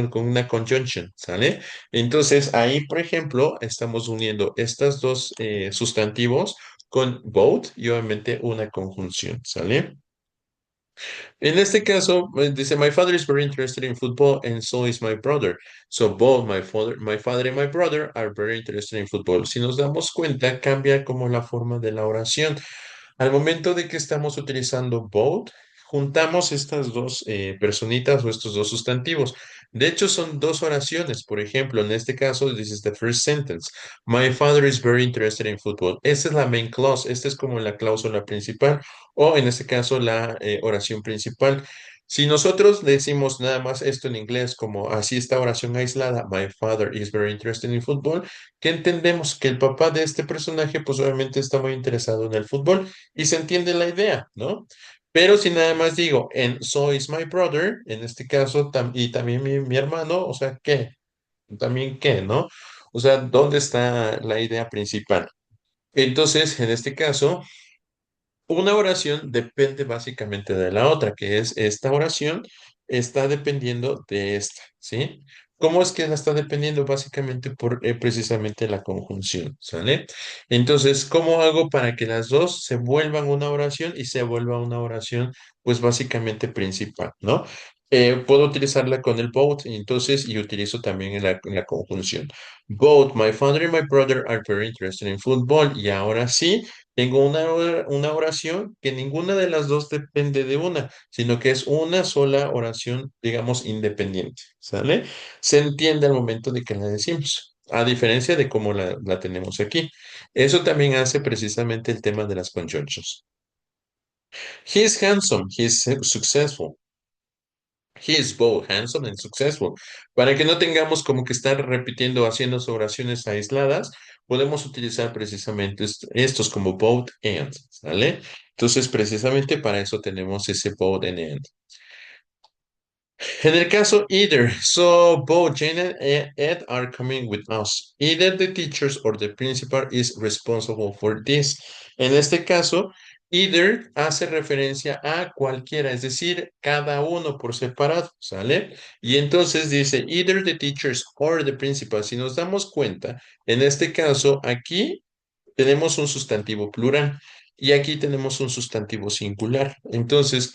con una conjunction, ¿sale? Entonces, ahí, por ejemplo, estamos uniendo estos dos sustantivos con both y obviamente una conjunción, ¿sale? En este caso, dice, my father is very interested in football and so is my brother. So both my father and my brother are very interested in football. Si nos damos cuenta, cambia como la forma de la oración. Al momento de que estamos utilizando both, juntamos estas dos personitas o estos dos sustantivos. De hecho, son dos oraciones. Por ejemplo, en este caso, this is the first sentence. My father is very interested in football. Esta es la main clause. Esta es como la cláusula principal o en este caso la oración principal. Si nosotros decimos nada más esto en inglés como así esta oración aislada, my father is very interested in football, que entendemos que el papá de este personaje pues obviamente está muy interesado en el fútbol y se entiende la idea, ¿no? Pero si nada más digo, and so is my brother, en este caso, y también mi hermano, o sea, ¿qué? También ¿qué, no? O sea, ¿dónde está la idea principal? Entonces, en este caso, una oración depende básicamente de la otra, que es esta oración está dependiendo de esta, ¿sí? ¿Cómo es que la está dependiendo? Básicamente por precisamente la conjunción, ¿sale? Entonces, ¿cómo hago para que las dos se vuelvan una oración y se vuelva una oración, pues básicamente principal, ¿no? Puedo utilizarla con el both, entonces, y utilizo también en la conjunción. Both my father and my brother are very interested in football. Y ahora sí. Tengo una oración que ninguna de las dos depende de una, sino que es una sola oración, digamos, independiente, ¿sale? Se entiende al momento de que la decimos, a diferencia de cómo la tenemos aquí. Eso también hace precisamente el tema de las conjunctions. He is handsome, he is successful. He is both handsome and successful. Para que no tengamos como que estar repitiendo, haciendo oraciones aisladas, podemos utilizar precisamente estos como both and, ¿vale? Entonces, precisamente para eso tenemos ese both and and. En el caso either, so both Jane and Ed are coming with us. Either the teachers or the principal is responsible for this. En este caso, either hace referencia a cualquiera, es decir, cada uno por separado, ¿sale? Y entonces dice either the teachers or the principal. Si nos damos cuenta, en este caso, aquí tenemos un sustantivo plural y aquí tenemos un sustantivo singular. Entonces,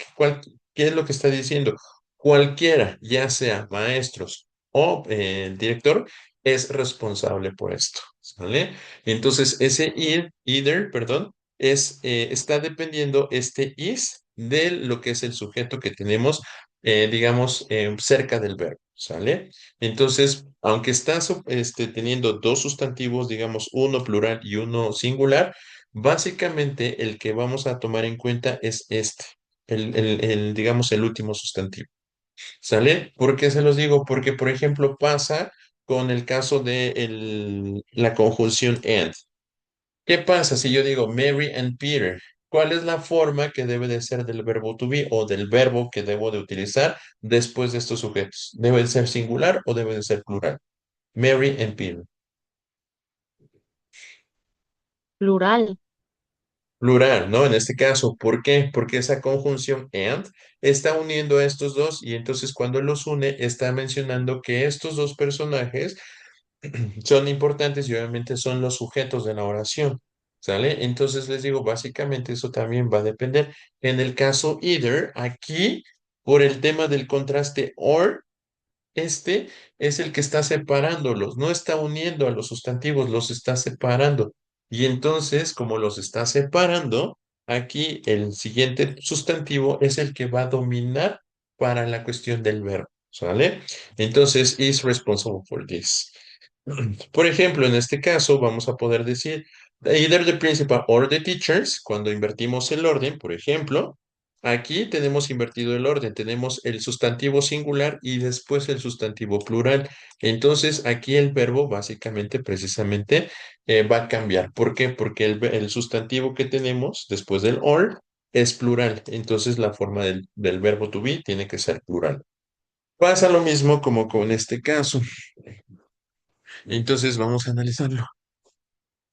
¿qué es lo que está diciendo? Cualquiera, ya sea maestros o el director, es responsable por esto, ¿sale? Entonces, ese either, perdón, está dependiendo este is de lo que es el sujeto que tenemos, digamos, cerca del verbo, ¿sale? Entonces, aunque estás teniendo dos sustantivos, digamos, uno plural y uno singular, básicamente el que vamos a tomar en cuenta es este, digamos, el último sustantivo. ¿Sale? ¿Por qué se los digo? Porque, por ejemplo, pasa con el caso de la conjunción and. ¿Qué pasa si yo digo Mary and Peter? ¿Cuál es la forma que debe de ser del verbo to be o del verbo que debo de utilizar después de estos sujetos? ¿Debe de ser singular o debe de ser plural? Mary and Peter. Plural. Plural, ¿no? En este caso, ¿por qué? Porque esa conjunción and está uniendo a estos dos y entonces cuando los une está mencionando que estos dos personajes son importantes y obviamente son los sujetos de la oración, ¿sale? Entonces les digo, básicamente eso también va a depender. En el caso either, aquí, por el tema del contraste or, Este es el que está separándolos, no está uniendo a los sustantivos, los está separando. Y entonces, como los está separando, aquí el siguiente sustantivo es el que va a dominar para la cuestión del verbo, ¿sale? Entonces, is responsible for this. Por ejemplo, en este caso vamos a poder decir either the principal or the teachers, cuando invertimos el orden, por ejemplo, aquí tenemos invertido el orden, tenemos el sustantivo singular y después el sustantivo plural. Entonces, aquí el verbo básicamente, precisamente, va a cambiar. ¿Por qué? Porque el sustantivo que tenemos después del or es plural. Entonces, la forma del verbo to be tiene que ser plural. Pasa lo mismo como con este caso. Entonces, vamos a analizarlo.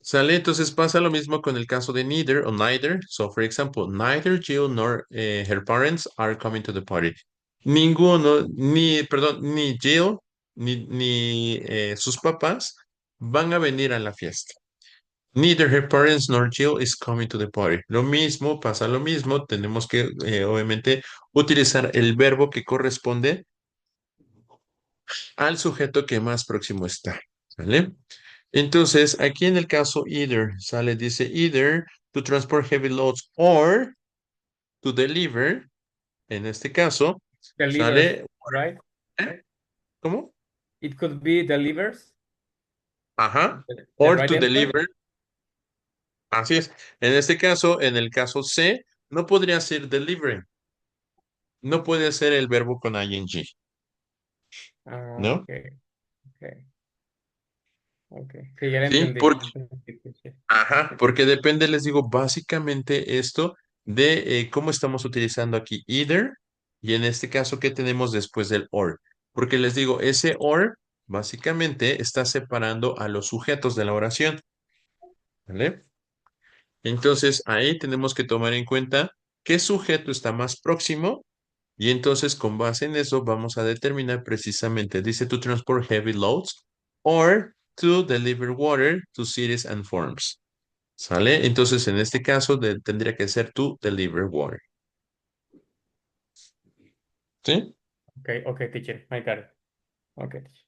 ¿Sale? Entonces pasa lo mismo con el caso de neither o neither. So, for example, neither Jill nor her parents are coming to the party. Ninguno, ni Jill, ni sus papás van a venir a la fiesta. Neither her parents nor Jill is coming to the party. Lo mismo, pasa lo mismo. Tenemos que, obviamente, utilizar el verbo que corresponde al sujeto que más próximo está. ¿Vale? Entonces, aquí en el caso either, sale, dice either to transport heavy loads or to deliver, en este caso, Delivers, sale, right? ¿eh? ¿Cómo? It could be delivers, Ajá, the or right to answer. deliver, así es. En este caso, en el caso C, no podría ser deliver, no puede ser el verbo con ing, Ah, ¿no? okay, okay, okay. Que ya lo Sí, entendí. porque ajá, porque depende, les digo, básicamente esto de cómo estamos utilizando aquí either y en este caso, ¿qué tenemos después del or? Porque les digo, ese or básicamente está separando a los sujetos de la oración, ¿vale? Entonces, ahí tenemos que tomar en cuenta qué sujeto está más próximo y entonces con base en eso vamos a determinar precisamente, dice to transport heavy loads or to deliver water to cities and farms. ¿Sale? Entonces, en este caso, tendría que ser to deliver water. ¿Sí? Okay, okay, teacher, I got it. Okay, teacher.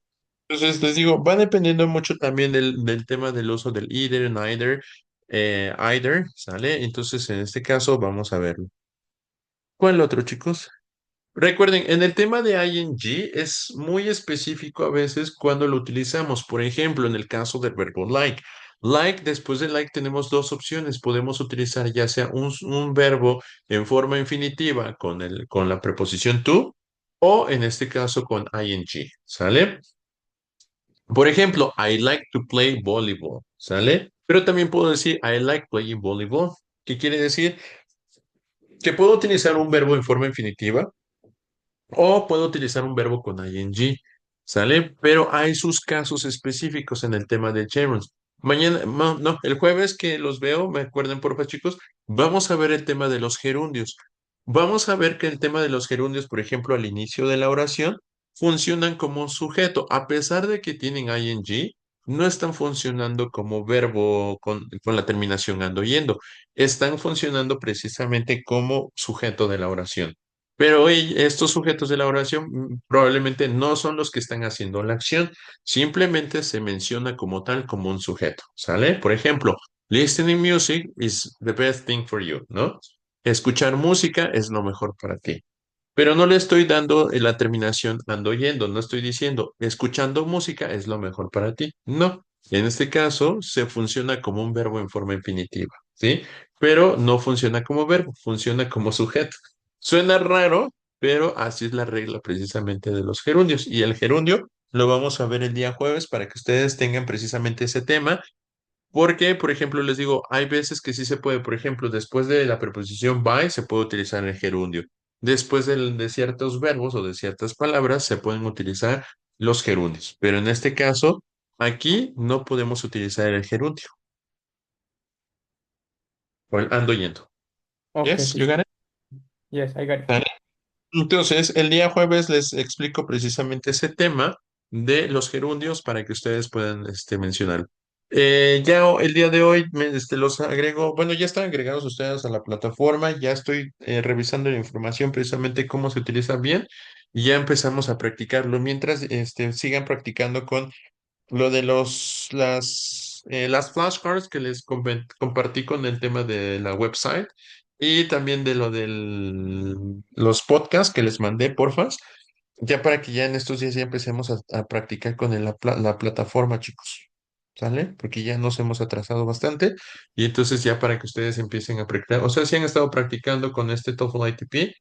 Entonces, les digo, va dependiendo mucho también del tema del uso del either, neither, either, ¿sale? Entonces, en este caso, vamos a verlo. ¿Cuál otro, chicos? Recuerden, en el tema de ing es muy específico a veces cuando lo utilizamos. Por ejemplo, en el caso del verbo like. Like, después de like tenemos dos opciones. Podemos utilizar ya sea un verbo en forma infinitiva con la preposición to o en este caso con ing. ¿Sale? Por ejemplo, I like to play volleyball. ¿Sale? Pero también puedo decir I like playing volleyball. ¿Qué quiere decir? Que puedo utilizar un verbo en forma infinitiva o puedo utilizar un verbo con ing, ¿sale? Pero hay sus casos específicos en el tema de gerunds. Mañana, no, el jueves que los veo, me acuerden, porfa, chicos, vamos a ver el tema de los gerundios. Vamos a ver que el tema de los gerundios, por ejemplo, al inicio de la oración, funcionan como un sujeto. A pesar de que tienen ing, no están funcionando como verbo con la terminación ando yendo. Están funcionando precisamente como sujeto de la oración. Pero estos sujetos de la oración probablemente no son los que están haciendo la acción, simplemente se menciona como tal, como un sujeto, ¿sale? Por ejemplo, listening music is the best thing for you, ¿no? Escuchar música es lo mejor para ti. Pero no le estoy dando la terminación ando yendo, no estoy diciendo escuchando música es lo mejor para ti. No, en este caso se funciona como un verbo en forma infinitiva, ¿sí? Pero no funciona como verbo, funciona como sujeto. Suena raro, pero así es la regla precisamente de los gerundios. Y el gerundio lo vamos a ver el día jueves para que ustedes tengan precisamente ese tema porque, por ejemplo, les digo, hay veces que sí se puede, por ejemplo, después de la preposición by se puede utilizar el gerundio. Después de ciertos verbos o de ciertas palabras se pueden utilizar los gerundios. Pero en este caso, aquí no podemos utilizar el gerundio. O el ando yendo. Okay, Yes, you teacher. got it? Yes, I got it. Dale. Entonces, el día jueves les explico precisamente ese tema de los gerundios para que ustedes puedan mencionarlo. Ya el día de hoy los agrego, bueno, ya están agregados ustedes a la plataforma, ya estoy revisando la información precisamente cómo se utiliza bien y ya empezamos a practicarlo. Mientras sigan practicando con lo de las flashcards que les compartí con el tema de la website y también de lo de los podcasts que les mandé, porfas, ya para que ya en estos días ya empecemos a practicar con la plataforma, chicos. ¿Sale? Porque ya nos hemos atrasado bastante y entonces ya para que ustedes empiecen a practicar, o sea, sí han estado practicando con este TOEFL ITP,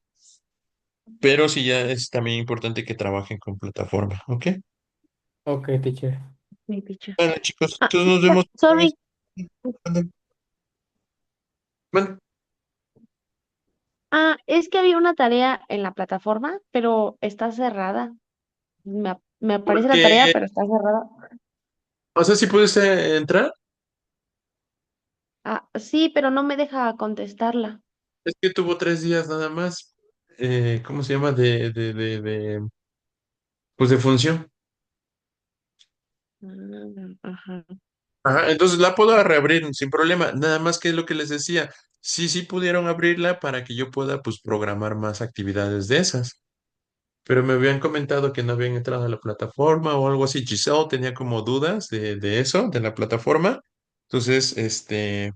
pero sí ya es también importante que trabajen con plataforma, ¿ok? Ok, teacher. Mi picha. Bueno, chicos, Ah, entonces nos teacher, vemos. sorry. Mande, mande. Es que había una tarea en la plataforma, pero está cerrada. Me aparece la Porque, tarea, pero está cerrada. o sea, si puedes entrar, Sí, pero no me deja contestarla. es que tuvo 3 días nada más, ¿cómo se llama? Pues de función. Ajá. Ajá, entonces la puedo reabrir sin problema, nada más que es lo que les decía, sí, sí pudieron abrirla para que yo pueda, pues, programar más actividades de esas. Pero me habían comentado que no habían entrado a la plataforma o algo así. Giselle tenía como dudas de eso, de la plataforma. Entonces,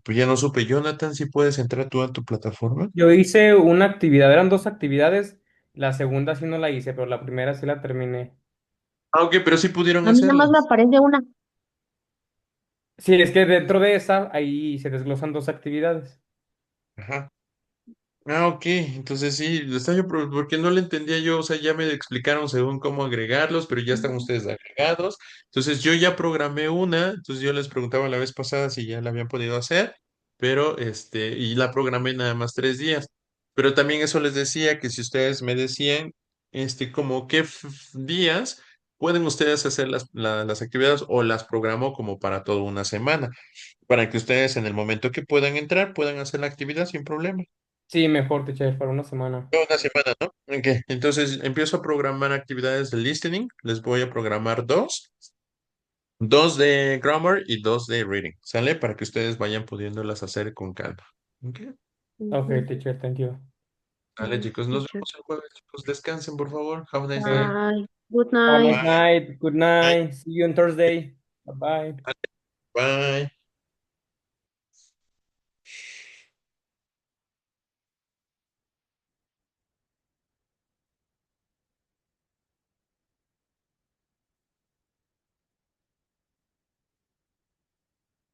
pues ya no supe. Jonathan, si puedes entrar tú a tu plataforma. Yo hice una actividad, eran dos actividades. La segunda sí no la hice, pero la primera sí la terminé. Ah, ok, pero sí pudieron A mí nada más me hacerlas. aparece una. Sí, es que dentro de esa, ahí se desglosan dos actividades. Ajá. Ah, ok, entonces sí, está yo, porque no le entendía yo, o sea, ya me explicaron según cómo agregarlos, pero ya están ustedes agregados. Entonces yo ya programé una, entonces yo les preguntaba la vez pasada si ya la habían podido hacer, pero y la programé nada más 3 días. Pero también eso les decía que si ustedes me decían, como qué días pueden ustedes hacer las actividades o las programo como para toda una semana, para que ustedes en el momento que puedan entrar puedan hacer la actividad sin problema. Sí, mejor, teacher, para una semana. Una semana, ¿no? Ok, entonces empiezo a programar actividades de listening. Les voy a programar dos de grammar y dos de reading, ¿sale? Para que ustedes vayan pudiéndolas hacer con calma. Ok, Ok, Ujú. teacher, thank you. sale, chicos, nos Teacher. vemos el jueves, chicos. Descansen, por favor. Have a nice day. Okay. Bye. Good Have a night. nice Bye. night. Good Bye. night. See you on Thursday. Bye bye. Bye.